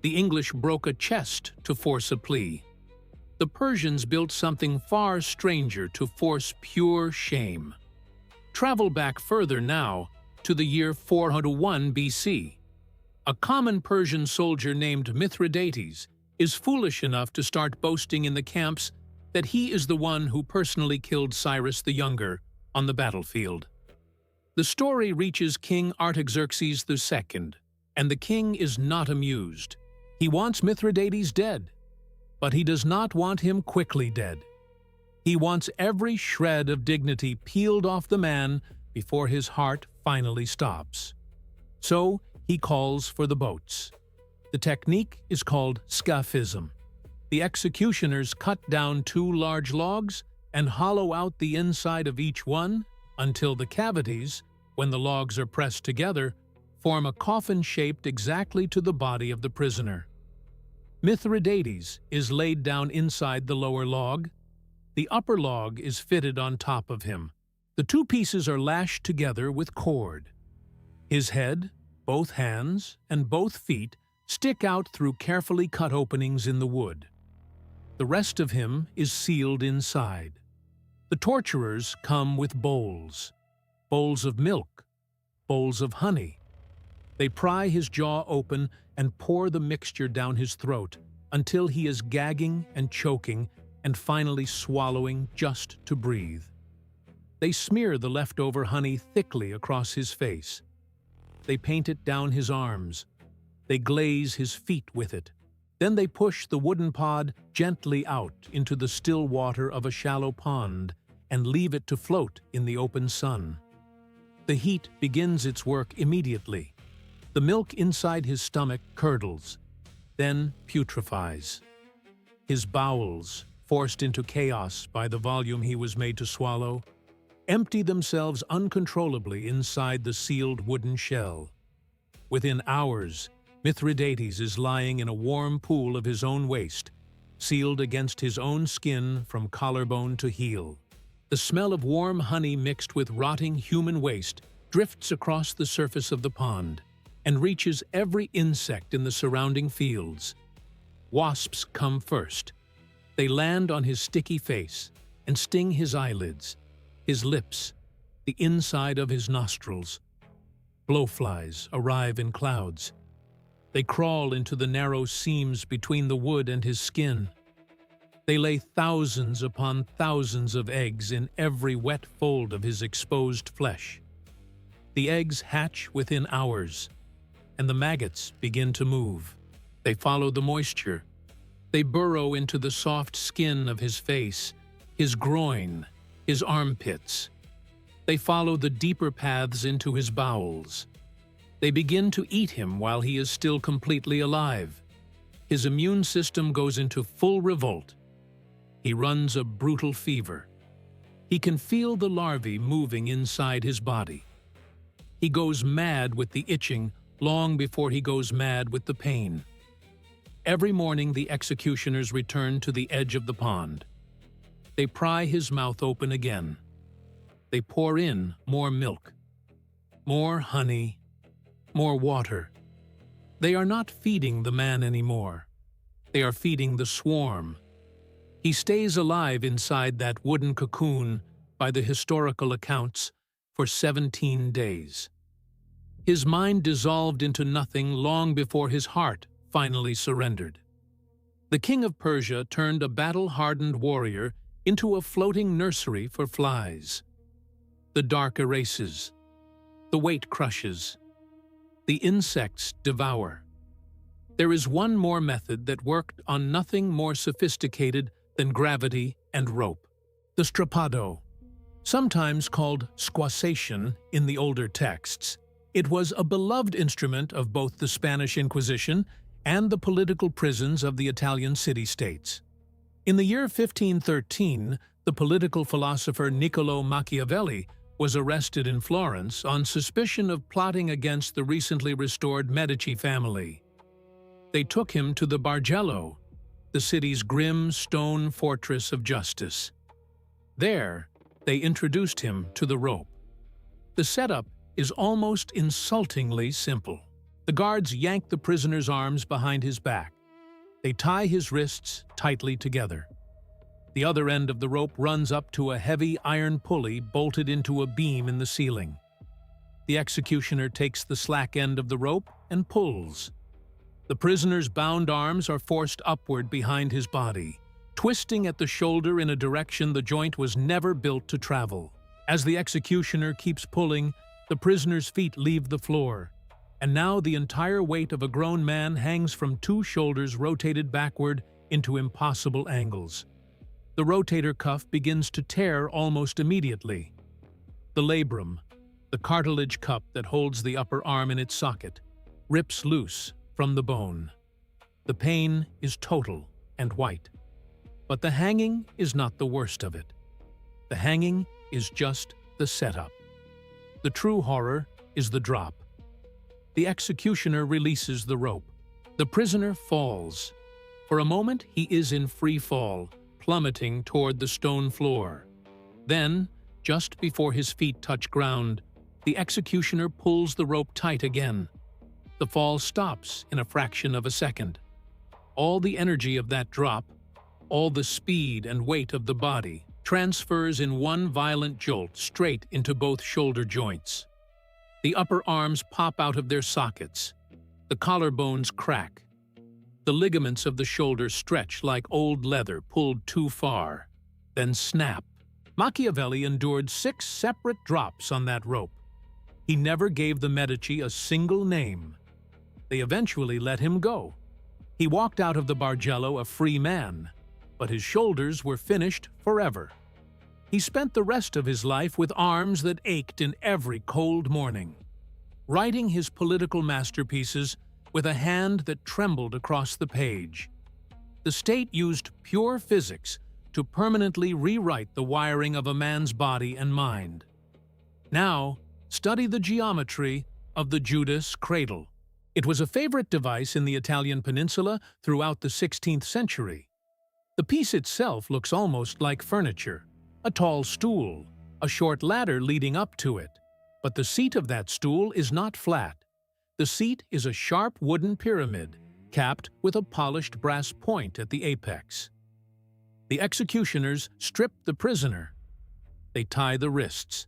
Speaker 1: The English broke a chest to force a plea. The Persians built something far stranger to force pure shame. Travel back further now to the year 401 BC. A common Persian soldier named Mithridates is foolish enough to start boasting in the camps that he is the one who personally killed Cyrus the Younger on the battlefield. The story reaches King Artaxerxes II, and the king is not amused. He wants Mithridates dead, but he does not want him quickly dead. He wants every shred of dignity peeled off the man before his heart finally stops. So he calls for the boats. The technique is called scaphism. The executioners cut down 2 large logs and hollow out the inside of each one until the cavities, when the logs are pressed together, form a coffin shaped exactly to the body of the prisoner. Mithridates is laid down inside the lower log. The upper log is fitted on top of him. The 2 pieces are lashed together with cord. His head, both hands, and both feet stick out through carefully cut openings in the wood. The rest of him is sealed inside. The torturers come with bowls of milk, bowls of honey. They pry his jaw open and pour the mixture down his throat until he is gagging and choking and finally swallowing just to breathe. They smear the leftover honey thickly across his face. They paint it down his arms. They glaze his feet with it. Then they push the wooden pod gently out into the still water of a shallow pond and leave it to float in the open sun. The heat begins its work immediately. The milk inside his stomach curdles, then putrefies. His bowels, forced into chaos by the volume he was made to swallow, empty themselves uncontrollably inside the sealed wooden shell. Within hours, Mithridates is lying in a warm pool of his own waste, sealed against his own skin from collarbone to heel. The smell of warm honey mixed with rotting human waste drifts across the surface of the pond and reaches every insect in the surrounding fields. Wasps come first. They land on his sticky face and sting his eyelids, his lips, the inside of his nostrils. Blowflies arrive in clouds. They crawl into the narrow seams between the wood and his skin. They lay thousands upon thousands of eggs in every wet fold of his exposed flesh. The eggs hatch within hours, and the maggots begin to move. They follow the moisture. They burrow into the soft skin of his face, his groin, his armpits. They follow the deeper paths into his bowels. They begin to eat him while he is still completely alive. His immune system goes into full revolt. He runs a brutal fever. He can feel the larvae moving inside his body. He goes mad with the itching long before he goes mad with the pain. Every morning the executioners return to the edge of the pond. They pry his mouth open again. They pour in more milk, more honey, more water. They are not feeding the man anymore. They are feeding the swarm. He stays alive inside that wooden cocoon, by the historical accounts, for 17 days. His mind dissolved into nothing long before his heart finally surrendered. The king of Persia turned a battle-hardened warrior into a floating nursery for flies. The dark erases. The weight crushes. The insects devour. There is one more method that worked on nothing more sophisticated than gravity and rope. The strappado, sometimes called squassation in the older texts. It was a beloved instrument of both the Spanish Inquisition and the political prisons of the Italian city-states. In the year 1513, the political philosopher Niccolò Machiavelli was arrested in Florence on suspicion of plotting against the recently restored Medici family. They took him to the Bargello, the city's grim stone fortress of justice. There, they introduced him to the rope. The setup is almost insultingly simple. The guards yank the prisoner's arms behind his back. They tie his wrists tightly together. The other end of the rope runs up to a heavy iron pulley bolted into a beam in the ceiling. The executioner takes the slack end of the rope and pulls. The prisoner's bound arms are forced upward behind his body, twisting at the shoulder in a direction the joint was never built to travel. As the executioner keeps pulling, the prisoner's feet leave the floor, and now the entire weight of a grown man hangs from two shoulders rotated backward into impossible angles. The rotator cuff begins to tear almost immediately. The labrum, the cartilage cup that holds the upper arm in its socket, rips loose from the bone. The pain is total and white. But the hanging is not the worst of it. The hanging is just the setup. The true horror is the drop. The executioner releases the rope. The prisoner falls. For a moment, he is in free fall, plummeting toward the stone floor. Then, just before his feet touch ground, the executioner pulls the rope tight again. The fall stops in a fraction of a second. All the energy of that drop, all the speed and weight of the body, transfers in one violent jolt straight into both shoulder joints. The upper arms pop out of their sockets. The collarbones crack. The ligaments of the shoulder stretch like old leather pulled too far. Then snap. Machiavelli endured 6 separate drops on that rope. He never gave the Medici a single name. They eventually let him go. He walked out of the Bargello a free man, but his shoulders were finished forever. He spent the rest of his life with arms that ached in every cold morning, writing his political masterpieces with a hand that trembled across the page. The state used pure physics to permanently rewrite the wiring of a man's body and mind. Now, study the geometry of the Judas cradle. It was a favorite device in the Italian peninsula throughout the 16th century. The piece itself looks almost like furniture, a tall stool, a short ladder leading up to it. But the seat of that stool is not flat. The seat is a sharp wooden pyramid, capped with a polished brass point at the apex. The executioners strip the prisoner. They tie the wrists.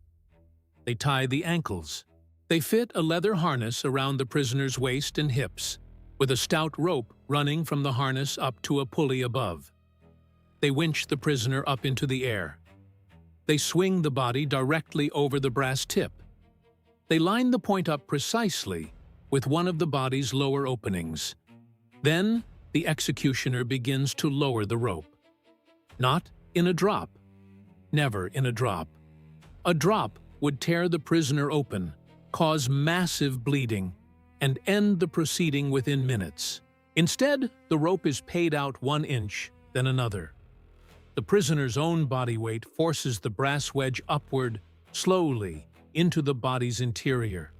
Speaker 1: They tie the ankles. They fit a leather harness around the prisoner's waist and hips, with a stout rope running from the harness up to a pulley above. They winch the prisoner up into the air. They swing the body directly over the brass tip. They line the point up precisely with one of the body's lower openings. Then, the executioner begins to lower the rope. Not in a drop. Never in a drop. A drop would tear the prisoner open, cause massive bleeding, and end the proceeding within minutes. Instead, the rope is paid out 1 inch, then another. The prisoner's own body weight forces the brass wedge upward, slowly, into the body's interior.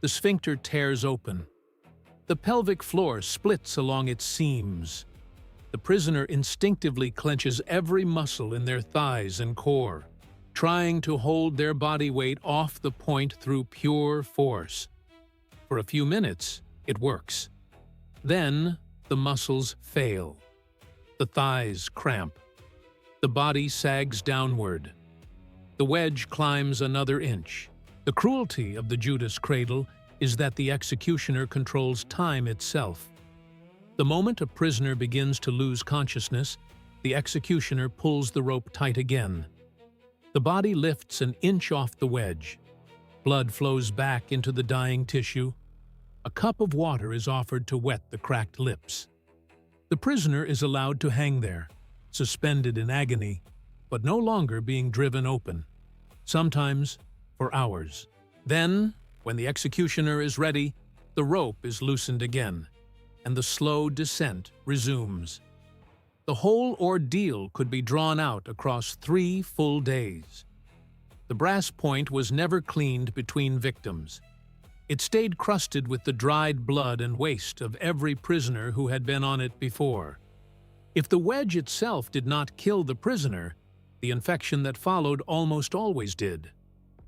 Speaker 1: The sphincter tears open. The pelvic floor splits along its seams. The prisoner instinctively clenches every muscle in their thighs and core, trying to hold their body weight off the point through pure force. For a few minutes, it works. Then, the muscles fail. The thighs cramp. The body sags downward. The wedge climbs another inch. The cruelty of the Judas cradle is that the executioner controls time itself. The moment a prisoner begins to lose consciousness, the executioner pulls the rope tight again. The body lifts an inch off the wedge. Blood flows back into the dying tissue. A cup of water is offered to wet the cracked lips. The prisoner is allowed to hang there, suspended in agony, but no longer being driven open, sometimes for hours. Then, when the executioner is ready, the rope is loosened again, and the slow descent resumes. The whole ordeal could be drawn out across 3 full days. The brass point was never cleaned between victims. It stayed crusted with the dried blood and waste of every prisoner who had been on it before. If the wedge itself did not kill the prisoner, the infection that followed almost always did.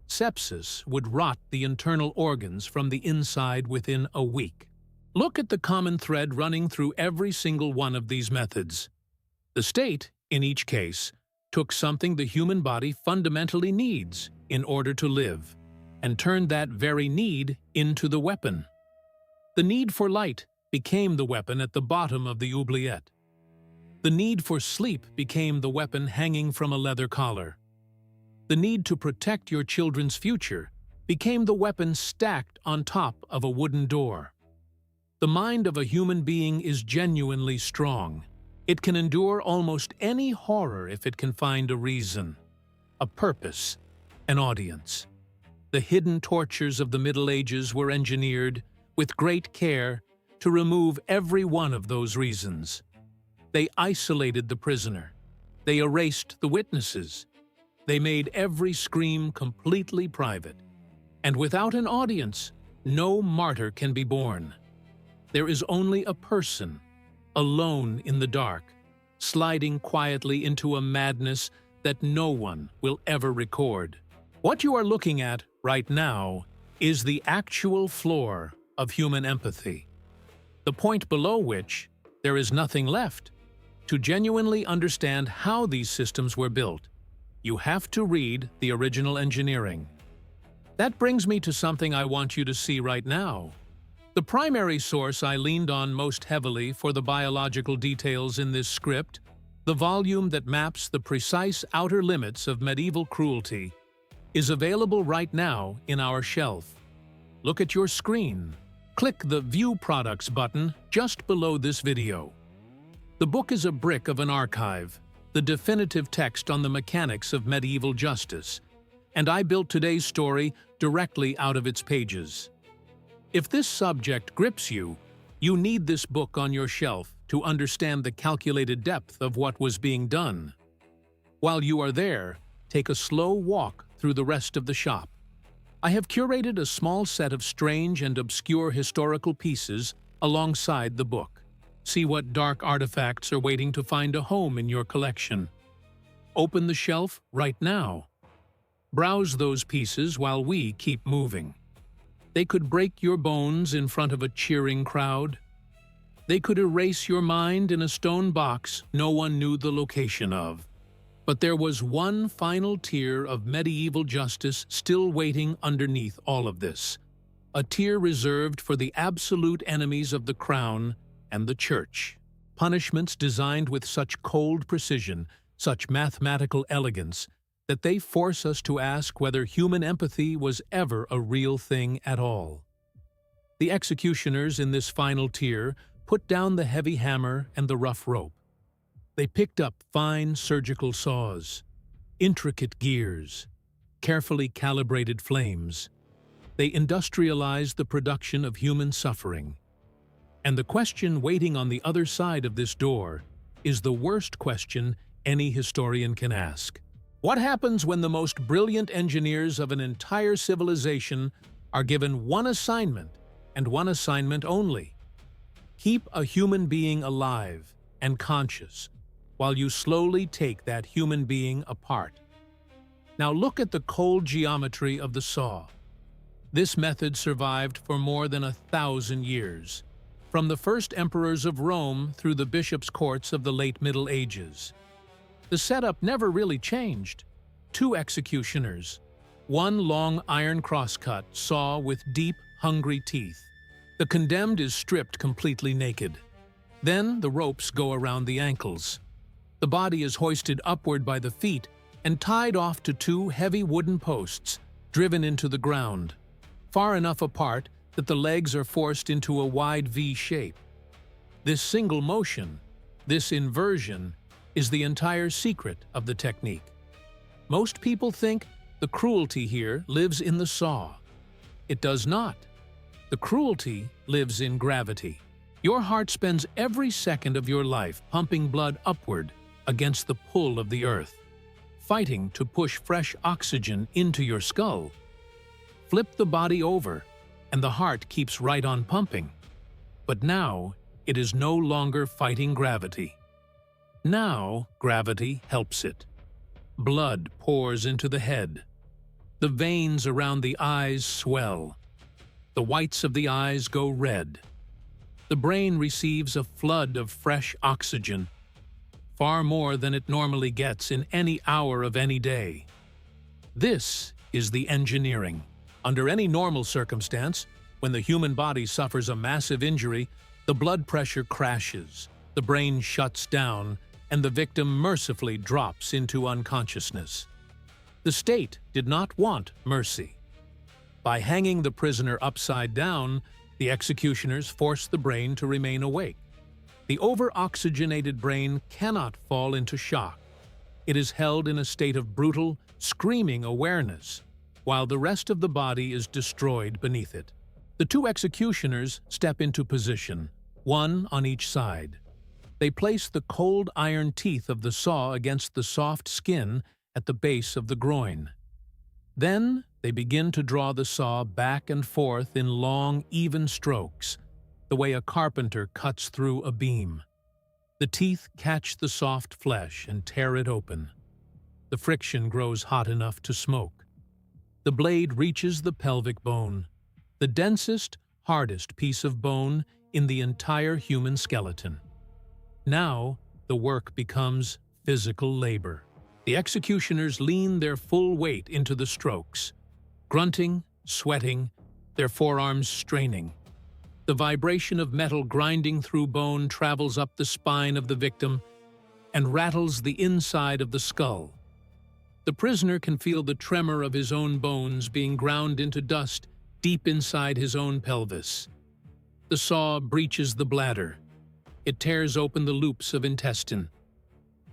Speaker 1: Sepsis would rot the internal organs from the inside within a week. Look at the common thread running through every single one of these methods. The state, in each case, took something the human body fundamentally needs in order to live, and turned that very need into the weapon. The need for light became the weapon at the bottom of the oubliette. The need for sleep became the weapon hanging from a leather collar. The need to protect your children's future became the weapon stacked on top of a wooden door. The mind of a human being is genuinely strong. It can endure almost any horror if it can find a reason, a purpose, an audience. The hidden tortures of the Middle Ages were engineered, with great care, to remove every one of those reasons. They isolated the prisoner. They erased the witnesses. They made every scream completely private. And without an audience, no martyr can be born. There is only a person, alone in the dark, sliding quietly into a madness that no one will ever record. What you are looking at right now is the actual floor of human empathy, the point below which there is nothing left. To genuinely understand how these systems were built, you have to read the original engineering. That brings me to something I want you to see right now. The primary source I leaned on most heavily for the biological details in this script, the volume that maps the precise outer limits of medieval cruelty, is available right now in our shelf. Look at your screen. Click the View Products button just below this video. The book is a brick of an archive, the definitive text on the mechanics of medieval justice, and I built today's story directly out of its pages. If this subject grips you, you need this book on your shelf to understand the calculated depth of what was being done. While you are there, take a slow walk through the rest of the shop. I have curated a small set of strange and obscure historical pieces alongside the book. See what dark artifacts are waiting to find a home in your collection. Open the shelf right now. Browse those pieces while we keep moving. They could break your bones in front of a cheering crowd. They could erase your mind in a stone box no one knew the location of. But there was one final tier of medieval justice still waiting underneath all of this. A tier reserved for the absolute enemies of the crown and the church. Punishments designed with such cold precision, such mathematical elegance, that they force us to ask whether human empathy was ever a real thing at all. The executioners in this final tier put down the heavy hammer and the rough rope. They picked up fine surgical saws, intricate gears, carefully calibrated flames. They industrialized the production of human suffering. And the question waiting on the other side of this door is the worst question any historian can ask. What happens when the most brilliant engineers of an entire civilization are given one assignment, and one assignment only? Keep a human being alive and conscious while you slowly take that human being apart. Now look at the cold geometry of the saw. This method survived for more than 1,000 years, from the first emperors of Rome through the bishops' courts of the late Middle Ages. The setup never really changed. 2 executioners, one long iron crosscut saw with deep, hungry teeth. The condemned is stripped completely naked. Then the ropes go around the ankles. The body is hoisted upward by the feet and tied off to 2 heavy wooden posts driven into the ground, far enough apart that the legs are forced into a wide V shape. This single motion, this inversion, is the entire secret of the technique. Most people think the cruelty here lives in the saw. It does not. The cruelty lives in gravity. Your heart spends every second of your life pumping blood upward against the pull of the earth, fighting to push fresh oxygen into your skull. Flip the body over, and the heart keeps right on pumping. But now, it is no longer fighting gravity. Now, gravity helps it. Blood pours into the head. The veins around the eyes swell. The whites of the eyes go red. The brain receives a flood of fresh oxygen, far more than it normally gets in any hour of any day. This is the engineering. Under any normal circumstance, when the human body suffers a massive injury, the blood pressure crashes, the brain shuts down, and the victim mercifully drops into unconsciousness. The state did not want mercy. By hanging the prisoner upside down, the executioners forced the brain to remain awake. The over-oxygenated brain cannot fall into shock. It is held in a state of brutal, screaming awareness, while the rest of the body is destroyed beneath it. The 2 executioners step into position, one on each side. They place the cold iron teeth of the saw against the soft skin at the base of the groin. Then they begin to draw the saw back and forth in long, even strokes, the way a carpenter cuts through a beam. The teeth catch the soft flesh and tear it open. The friction grows hot enough to smoke. The blade reaches the pelvic bone, the densest, hardest piece of bone in the entire human skeleton. Now, the work becomes physical labor. The executioners lean their full weight into the strokes, grunting, sweating, their forearms straining. The vibration of metal grinding through bone travels up the spine of the victim and rattles the inside of the skull. The prisoner can feel the tremor of his own bones being ground into dust deep inside his own pelvis. The saw breaches the bladder. It tears open the loops of intestine.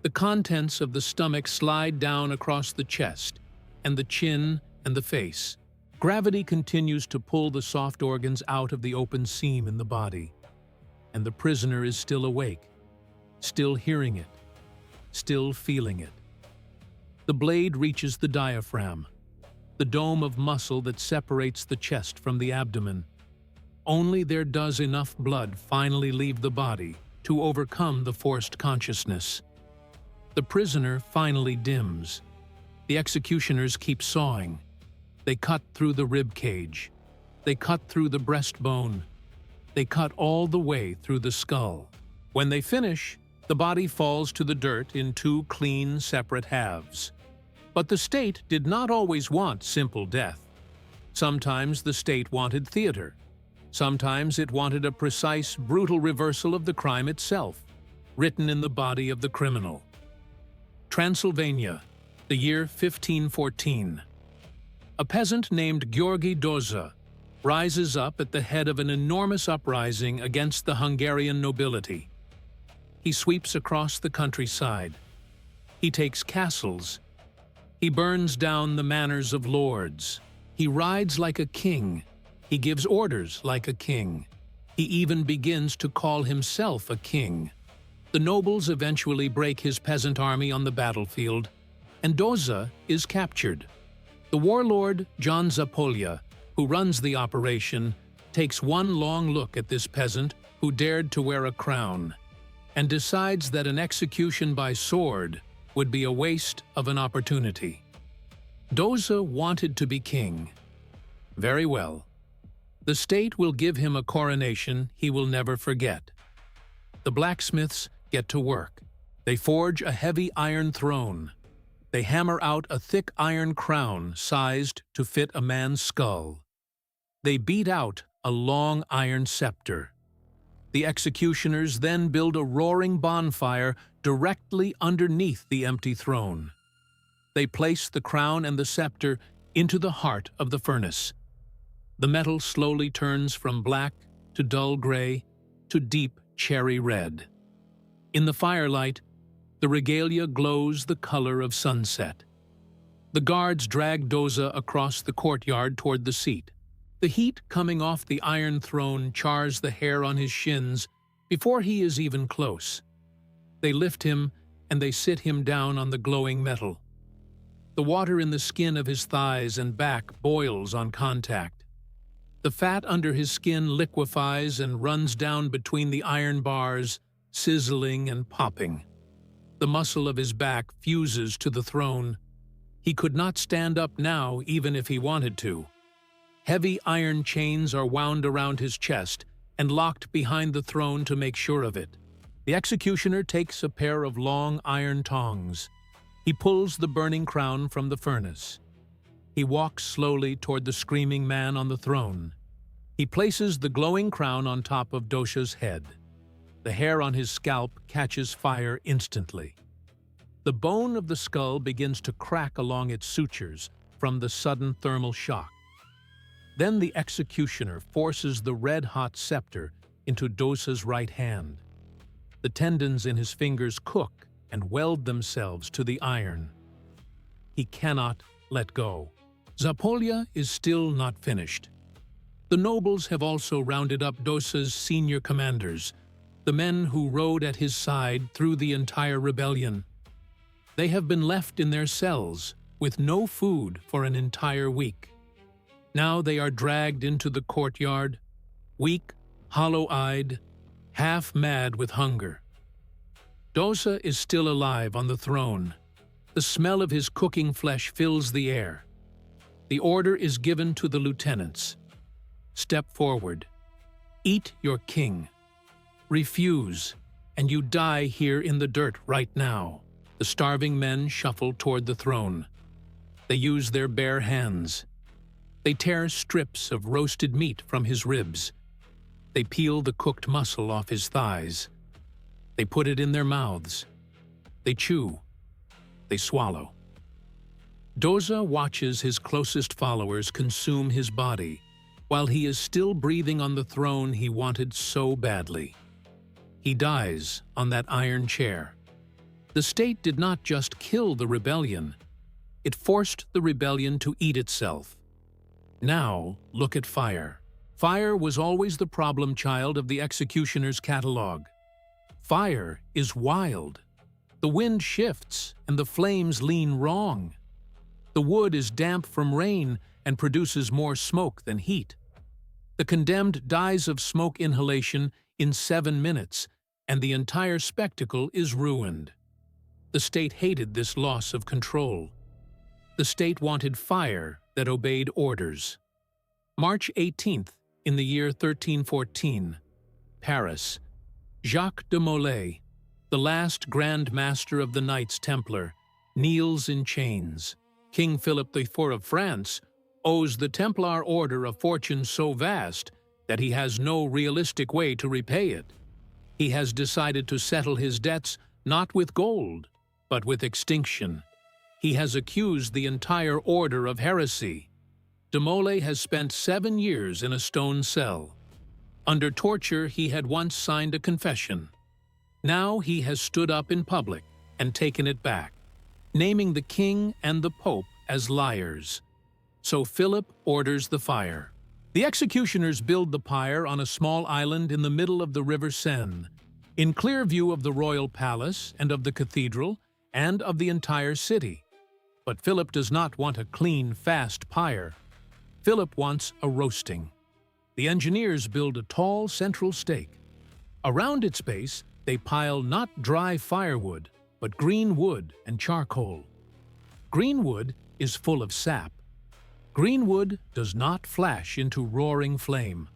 Speaker 1: The contents of the stomach slide down across the chest and the chin and the face. Gravity continues to pull the soft organs out of the open seam in the body, and the prisoner is still awake, still hearing it, still feeling it. The blade reaches the diaphragm, the dome of muscle that separates the chest from the abdomen. Only there does enough blood finally leave the body to overcome the forced consciousness. The prisoner finally dims. The executioners keep sawing. They cut through the rib cage. They cut through the breastbone. They cut all the way through the skull. When they finish, the body falls to the dirt in two clean, separate halves. But the state did not always want simple death. Sometimes the state wanted theater. Sometimes it wanted a precise, brutal reversal of the crime itself, written in the body of the criminal. Transylvania, the year 1514. A peasant named György Doza rises up at the head of an enormous uprising against the Hungarian nobility. He sweeps across the countryside. He takes castles. He burns down the manors of lords. He rides like a king. He gives orders like a king. He even begins to call himself a king. The nobles eventually break his peasant army on the battlefield, and Doza is captured. The warlord, John Zapolya, who runs the operation, takes one long look at this peasant who dared to wear a crown, and decides that an execution by sword would be a waste of an opportunity. Doza wanted to be king. Very well. The state will give him a coronation he will never forget. The blacksmiths get to work. They forge a heavy iron throne. They hammer out a thick iron crown sized to fit a man's skull. They beat out a long iron scepter. The executioners then build a roaring bonfire directly underneath the empty throne. They place the crown and the scepter into the heart of the furnace. The metal slowly turns from black to dull gray to deep cherry red. In the firelight, the regalia glows the color of sunset. The guards drag Doza across the courtyard toward the seat. The heat coming off the iron throne chars the hair on his shins before he is even close. They lift him and they sit him down on the glowing metal. The water in the skin of his thighs and back boils on contact. The fat under his skin liquefies and runs down between the iron bars, sizzling and popping. The muscle of his back fuses to the throne. He could not stand up now even if he wanted to. Heavy iron chains are wound around his chest and locked behind the throne to make sure of it. The executioner takes a pair of long iron tongs. He pulls the burning crown from the furnace. He walks slowly toward the screaming man on the throne. He places the glowing crown on top of Doza's head. The hair on his scalp catches fire instantly. The bone of the skull begins to crack along its sutures from the sudden thermal shock. Then the executioner forces the red-hot scepter into Doza's right hand. The tendons in his fingers cook and weld themselves to the iron. He cannot let go. Zapolya is still not finished. The nobles have also rounded up Doza's senior commanders, the men who rode at his side through the entire rebellion. They have been left in their cells with no food for an entire week. Now they are dragged into the courtyard, weak, hollow-eyed, half-mad with hunger. Doza is still alive on the throne. The smell of his cooking flesh fills the air. The order is given to the lieutenants. Step forward. Eat your king. Refuse, and you die here in the dirt right now. The starving men shuffle toward the throne. They use their bare hands. They tear strips of roasted meat from his ribs. They peel the cooked muscle off his thighs. They put it in their mouths. They chew. They swallow. Doza watches his closest followers consume his body while he is still breathing on the throne he wanted so badly. He dies on that iron chair. The state did not just kill the rebellion, it forced the rebellion to eat itself. Now, look at fire. Fire was always the problem child of the executioner's catalog. Fire is wild. The wind shifts and the flames lean wrong. The wood is damp from rain and produces more smoke than heat. The condemned dies of smoke inhalation in 7 minutes, and the entire spectacle is ruined. The state hated this loss of control. The state wanted fire that obeyed orders. March 18th, in the year 1314, Paris. Jacques de Molay, the last Grand Master of the Knights Templar, kneels in chains. King Philip IV of France owes the Templar Order a fortune so vast that he has no realistic way to repay it. He has decided to settle his debts not with gold, but with extinction. He has accused the entire order of heresy. De Molay has spent 7 years in a stone cell. Under torture, he had once signed a confession. Now he has stood up in public and taken it back, naming the king and the pope as liars. So Philip orders the fire. The executioners build the pyre on a small island in the middle of the River Seine, in clear view of the royal palace and of the cathedral and of the entire city. But Philip does not want a clean, fast pyre. Philip wants a roasting. The engineers build a tall central stake. Around its base, they pile not dry firewood, but green wood and charcoal. Green wood is full of sap. Green wood does not flash into roaring flame.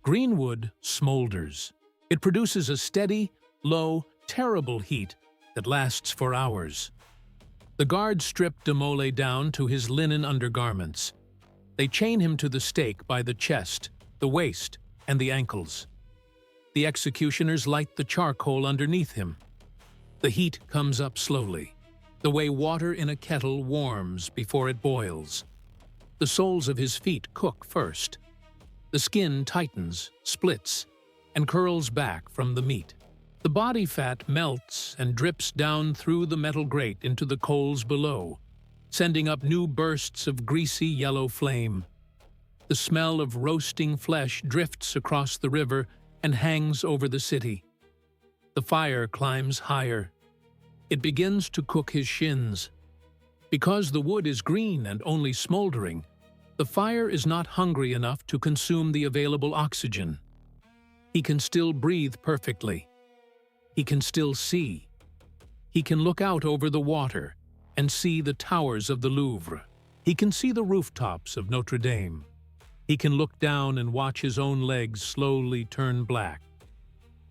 Speaker 1: Green wood smolders. It produces a steady, low, terrible heat that lasts for hours. The guards strip de Molay down to his linen undergarments. They chain him to the stake by the chest, the waist, and the ankles. The executioners light the charcoal underneath him. The heat comes up slowly, the way water in a kettle warms before it boils. The soles of his feet cook first. The skin tightens, splits, and curls back from the meat. The body fat melts and drips down through the metal grate into the coals below, sending up new bursts of greasy yellow flame. The smell of roasting flesh drifts across the river and hangs over the city. The fire climbs higher. It begins to cook his shins. Because the wood is green and only smoldering, the fire is not hungry enough to consume the available oxygen. He can still breathe perfectly. He can still see. He can look out over the water and see the towers of the Louvre. He can see the rooftops of Notre Dame. He can look down and watch his own legs slowly turn black.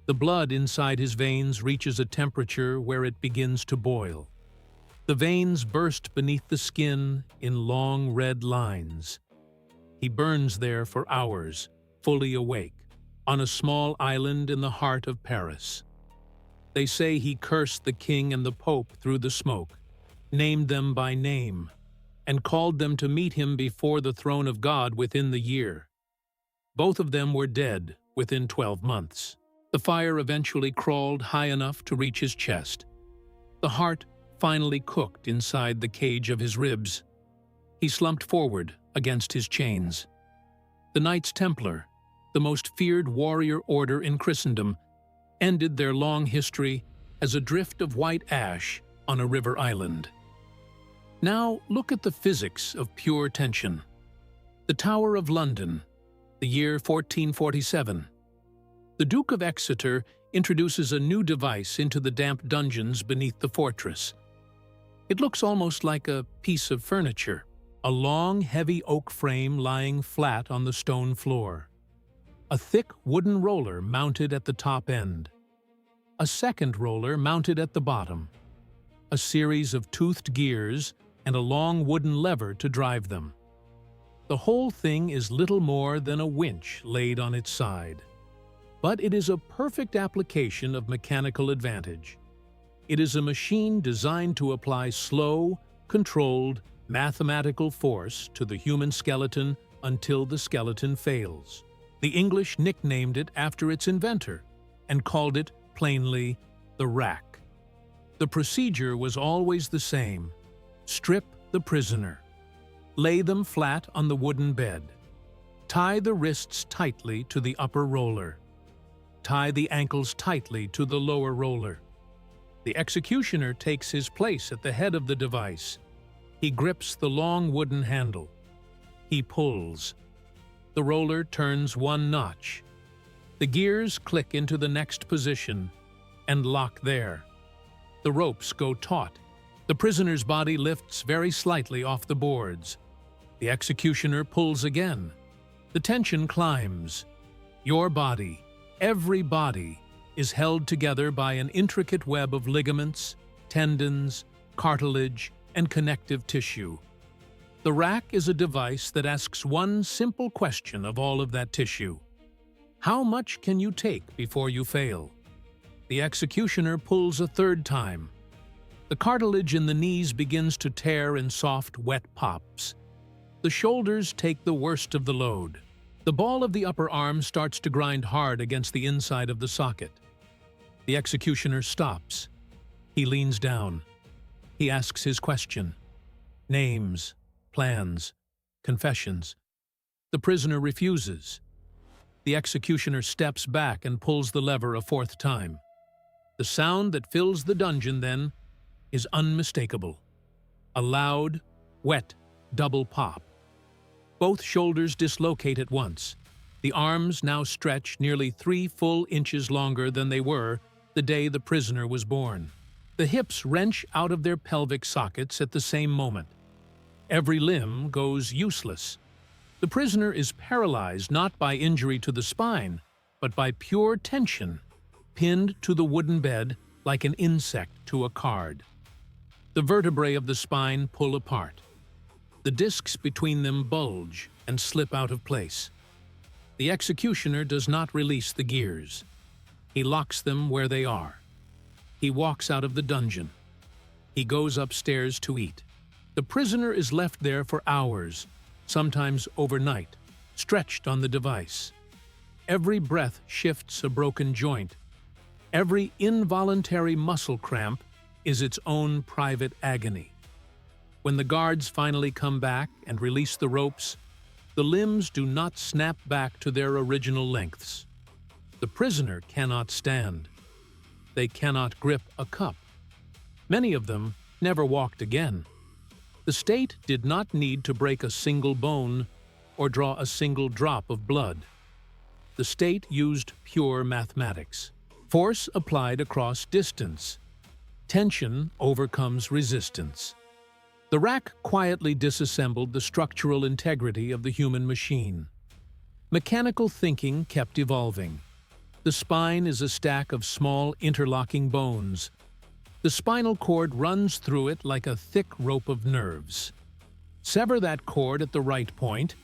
Speaker 1: The blood inside his veins reaches a temperature where it begins to boil. The veins burst beneath the skin in long red lines. He burns there for hours, fully awake, on a small island in the heart of Paris. They say he cursed the king and the pope through the smoke, named them by name, and called them to meet him before the throne of God within the year. Both of them were dead within 12 months. The fire eventually crawled high enough to reach his chest. The heart finally cooked inside the cage of his ribs. He slumped forward against his chains. The Knights Templar, the most feared warrior order in Christendom, ended their long history as a drift of white ash on a river island. Now look at the physics of pure tension. The Tower of London, the year 1447. The Duke of Exeter introduces a new device into the damp dungeons beneath the fortress. It looks almost like a piece of furniture, a long, heavy oak frame lying flat on the stone floor. A thick wooden roller mounted at the top end. A second roller mounted at the bottom. a series of toothed gears, and a long wooden lever to drive them. The whole thing is little more than a winch laid on its side. But it is a perfect application of mechanical advantage. It is a machine designed to apply slow, controlled, mathematical force to the human skeleton until the skeleton fails. The English nicknamed it after its inventor and called it, plainly, the rack. The procedure was always the same. Strip the prisoner. Lay them flat on the wooden bed. Tie the wrists tightly to the upper roller. Tie the ankles tightly to the lower roller. The executioner takes his place at the head of the device. He grips the long wooden handle. He pulls. The roller turns one notch. The gears click into the next position and lock there. The ropes go taut. The prisoner's body lifts very slightly off the boards. The executioner pulls again. The tension climbs. Your body, every body, is held together by an intricate web of ligaments, tendons, cartilage, and connective tissue. The rack is a device that asks one simple question of all of that tissue. How much can you take before you fail? The executioner pulls a third time. The cartilage in the knees begins to tear in soft, wet pops. The shoulders take the worst of the load. The ball of the upper arm starts to grind hard against the inside of the socket. The executioner stops. He leans down. He asks his question. Names, plans, confessions. The prisoner refuses. The executioner steps back and pulls the lever a fourth time. The sound that fills the dungeon, then, is unmistakable. A loud, wet, double pop. Both shoulders dislocate at once. The arms now stretch nearly 3 full inches longer than they were the day the prisoner was born. The hips wrench out of their pelvic sockets at the same moment. Every limb goes useless. The prisoner is paralyzed not by injury to the spine, but by pure tension, pinned to the wooden bed like an insect to a card. The vertebrae of the spine pull apart. The discs between them bulge and slip out of place. The executioner does not release the gears. He locks them where they are. He walks out of the dungeon. He goes upstairs to eat. The prisoner is left there for hours, sometimes overnight, stretched on the device. Every breath shifts a broken joint. Every involuntary muscle cramp is its own private agony. When the guards finally come back and release the ropes, the limbs do not snap back to their original lengths. The prisoner cannot stand. They cannot grip a cup. Many of them never walked again. The state did not need to break a single bone or draw a single drop of blood. The state used pure mathematics. Force applied across distance. Tension overcomes resistance. The rack quietly disassembled the structural integrity of the human machine. Mechanical thinking kept evolving. The spine is a stack of small interlocking bones. The spinal cord runs through it like a thick rope of nerves. Sever that cord at the right point,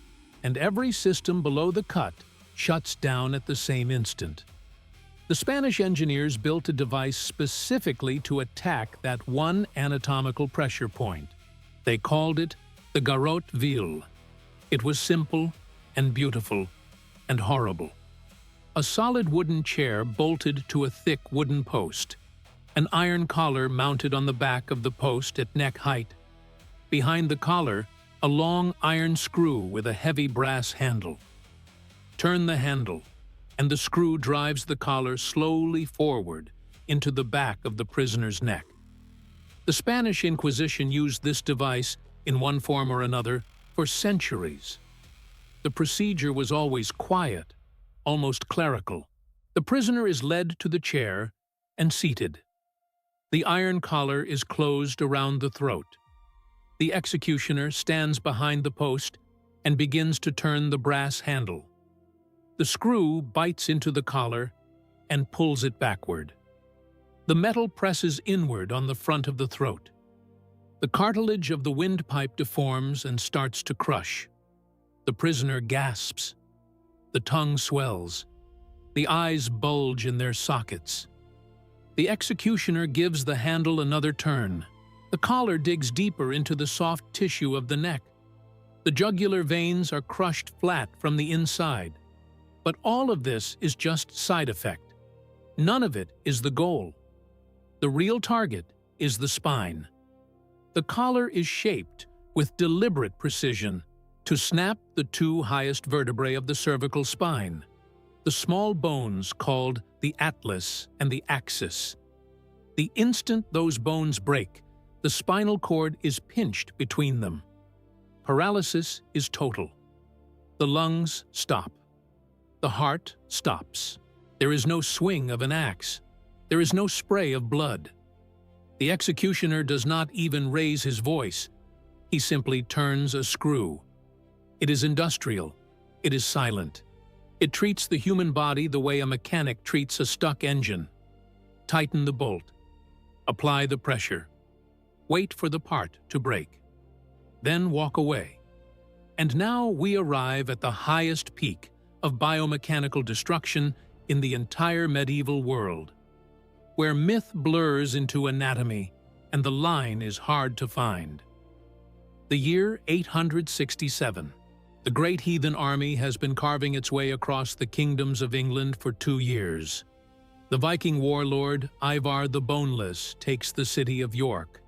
Speaker 1: and every system below the cut shuts down at the same instant. The Spanish engineers built a device specifically to attack that one anatomical pressure point. They called it the garrote vil. It was simple and beautiful and horrible. A solid wooden chair bolted to a thick wooden post. An iron collar mounted on the back of the post at neck height. Behind the collar, a long iron screw with a heavy brass handle. Turn the handle, and the screw drives the collar slowly forward into the back of the prisoner's neck. The Spanish Inquisition used this device, in one form or another, for centuries. The procedure was always quiet, almost clerical. The prisoner is led to the chair and seated. The iron collar is closed around the throat. The executioner stands behind the post and begins to turn the brass handle. The screw bites into the collar and pulls it backward. The metal presses inward on the front of the throat. The cartilage of the windpipe deforms and starts to crush. The prisoner gasps. The tongue swells. The eyes bulge in their sockets. The executioner gives the handle another turn. The collar digs deeper into the soft tissue of the neck. The jugular veins are crushed flat from the inside. But all of this is just side effect. None of it is the goal. The real target is the spine. The collar is shaped with deliberate precision to snap the two highest vertebrae of the cervical spine, the small bones called the atlas and the axis. The instant those bones break, the spinal cord is pinched between them. Paralysis is total. The lungs stop. The heart stops. There is no swing of an axe. There is no spray of blood. The executioner does not even raise his voice. He simply turns a screw. It is industrial. It is silent. It treats the human body the way a mechanic treats a stuck engine. Tighten the bolt. Apply the pressure. Wait for the part to break. Then walk away. And now we arrive at the highest peak of biomechanical destruction in the entire medieval world, where myth blurs into anatomy and the line is hard to find. The year 867. The great heathen army has been carving its way across the kingdoms of England for 2 years. The Viking warlord Ivar the Boneless takes the city of York.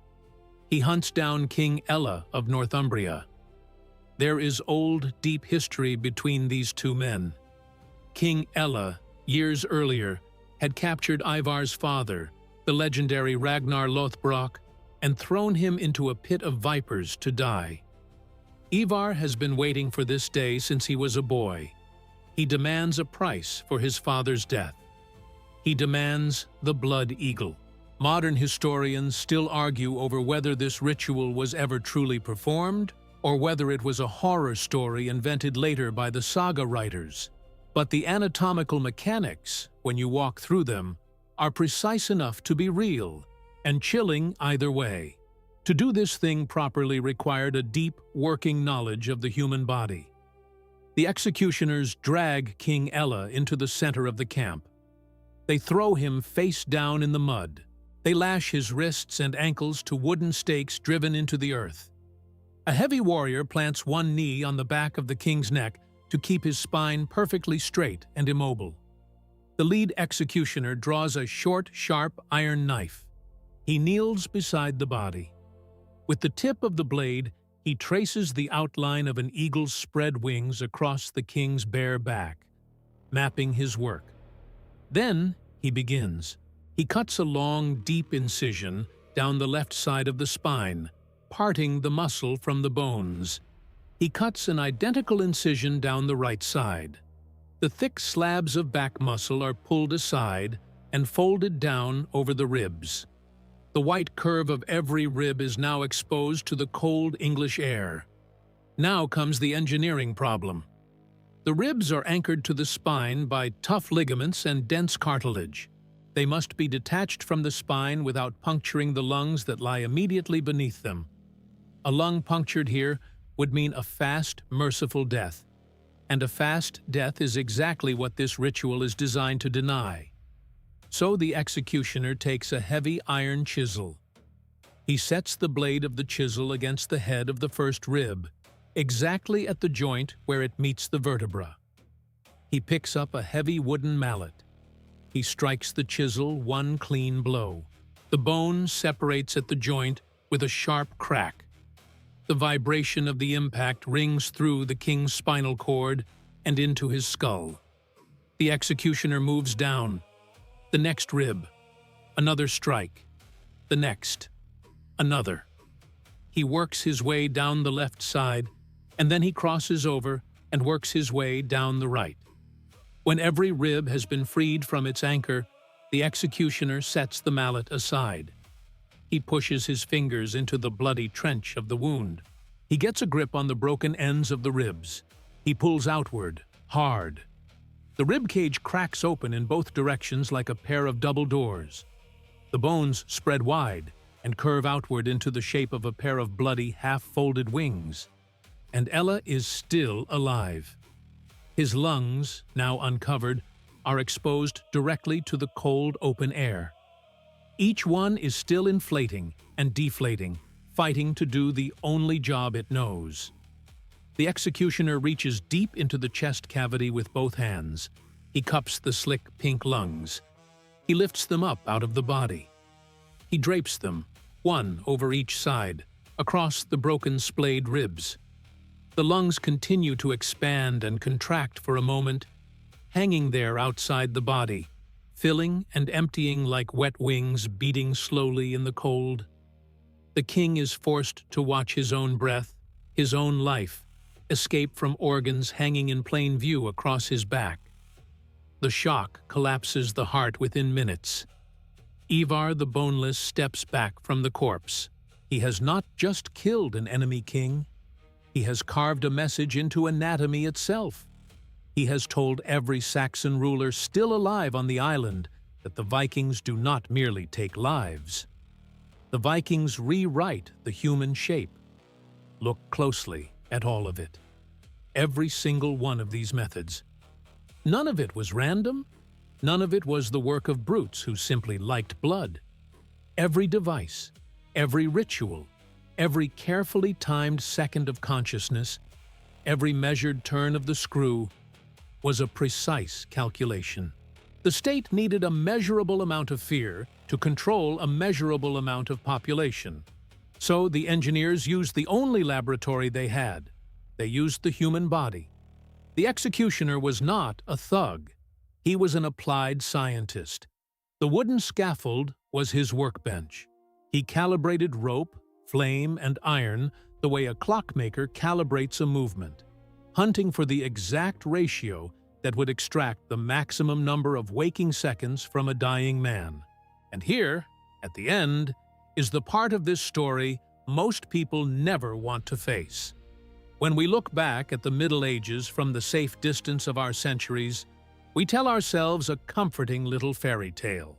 Speaker 1: He hunts down King Ella of Northumbria. There is old, deep history between these two men. King Ella, years earlier, had captured Ivar's father, the legendary Ragnar Lothbrok, and thrown him into a pit of vipers to die. Ivar has been waiting for this day since he was a boy. He demands a price for his father's death. He demands the blood eagle. Modern historians still argue over whether this ritual was ever truly performed or whether it was a horror story invented later by the saga writers. But the anatomical mechanics, when you walk through them, are precise enough to be real and chilling either way. To do this thing properly required a deep, working knowledge of the human body. The executioners drag King Ella into the center of the camp. They throw him face down in the mud. They lash his wrists and ankles to wooden stakes driven into the earth. A heavy warrior plants one knee on the back of the king's neck to keep his spine perfectly straight and immobile. The lead executioner draws a short, sharp iron knife. He kneels beside the body. With the tip of the blade, he traces the outline of an eagle's spread wings across the king's bare back, mapping his work. Then he begins. He cuts a long, deep incision down the left side of the spine, parting the muscle from the bones. He cuts an identical incision down the right side. The thick slabs of back muscle are pulled aside and folded down over the ribs. The white curve of every rib is now exposed to the cold English air. Now comes the engineering problem. The ribs are anchored to the spine by tough ligaments and dense cartilage. They must be detached from the spine without puncturing the lungs that lie immediately beneath them. A lung punctured here would mean a fast, merciful death. And a fast death is exactly what this ritual is designed to deny. So the executioner takes a heavy iron chisel. He sets the blade of the chisel against the head of the first rib, exactly at the joint where it meets the vertebra. He picks up a heavy wooden mallet. He strikes the chisel one clean blow. The bone separates at the joint with a sharp crack. The vibration of the impact rings through the king's spinal cord and into his skull. The executioner moves down. The next rib. Another strike. The next. Another. He works his way down the left side, and then he crosses over and works his way down the right. When every rib has been freed from its anchor, the executioner sets the mallet aside. He pushes his fingers into the bloody trench of the wound. He gets a grip on the broken ends of the ribs. He pulls outward, hard. The rib cage cracks open in both directions like a pair of double doors. The bones spread wide and curve outward into the shape of a pair of bloody, half-folded wings. And Ella is still alive. His lungs, now uncovered, are exposed directly to the cold, open air. Each one is still inflating and deflating, fighting to do the only job it knows. The executioner reaches deep into the chest cavity with both hands. He cups the slick pink lungs. He lifts them up out of the body. He drapes them, one over each side, across the broken splayed ribs. The lungs continue to expand and contract for a moment, hanging there outside the body, filling and emptying like wet wings beating slowly in the cold. The king is forced to watch his own breath, his own life, escape from organs hanging in plain view across his back. The shock collapses the heart within minutes. Ivar the Boneless steps back from the corpse. He has not just killed an enemy king. He has carved a message into anatomy itself. He has told every Saxon ruler still alive on the island that the Vikings do not merely take lives. The Vikings rewrite the human shape. Look closely at all of it. Every single one of these methods. None of it was random. None of it was the work of brutes who simply liked blood. Every device, every ritual, every carefully timed second of consciousness, every measured turn of the screw was a precise calculation. The state needed a measurable amount of fear to control a measurable amount of population. So the engineers used the only laboratory they had. They used the human body. The executioner was not a thug. He was an applied scientist. The wooden scaffold was his workbench. He calibrated rope, flame, and iron the way a clockmaker calibrates a movement, hunting for the exact ratio that would extract the maximum number of waking seconds from a dying man. And here, at the end, is the part of this story most people never want to face. When we look back at the Middle Ages from the safe distance of our centuries, we tell ourselves a comforting little fairy tale.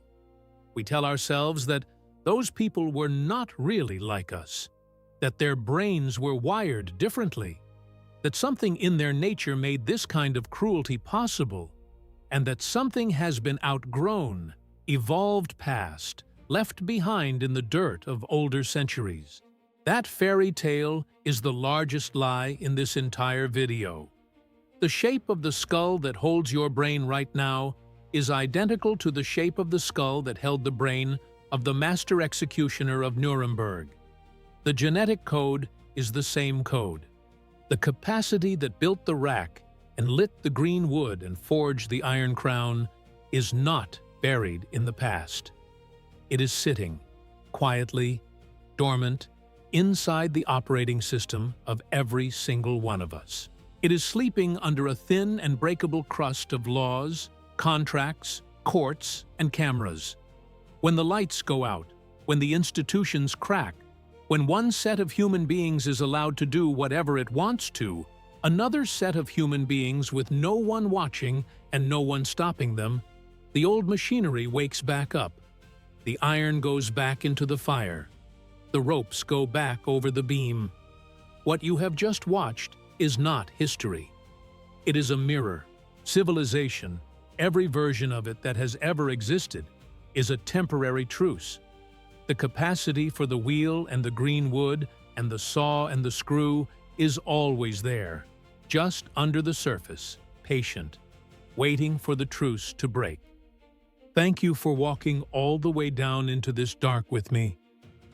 Speaker 1: We tell ourselves that those people were not really like us, that their brains were wired differently, that something in their nature made this kind of cruelty possible, and that something has been outgrown, evolved past, left behind in the dirt of older centuries. That fairy tale is the largest lie in this entire video. The shape of the skull that holds your brain right now is identical to the shape of the skull that held the brain of the master executioner of Nuremberg. The genetic code is the same code. The capacity that built the rack and lit the green wood and forged the iron crown is not buried in the past. It is sitting, quietly, dormant, inside the operating system of every single one of us. It is sleeping under a thin and breakable crust of laws, contracts, courts, and cameras. When the lights go out, when the institutions crack, when one set of human beings is allowed to do whatever it wants to, another set of human beings with no one watching and no one stopping them, the old machinery wakes back up. The iron goes back into the fire. The ropes go back over the beam. What you have just watched is not history. It is a mirror. Civilization, every version of it that has ever existed, is a temporary truce. The capacity for the wheel and the green wood and the saw and the screw is always there, just under the surface, patient, waiting for the truce to break. Thank you for walking all the way down into this dark with me,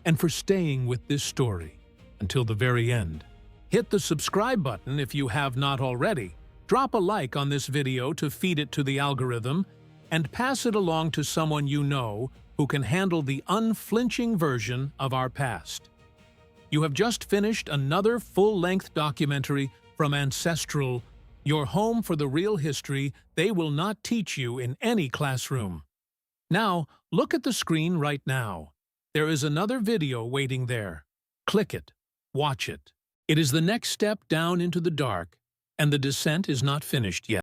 Speaker 1: and for staying with this story until the very end. Hit the subscribe button if you have not already. Drop a like on this video to feed it to the algorithm, and pass it along to someone you know who can handle the unflinching version of our past. You have just finished another full-length documentary from Ancestral, your home for the real history they will not teach you in any classroom. Now, look at the screen right now. There is another video waiting there. Click it. Watch it. It is the next step down into the dark, and the descent is not finished yet.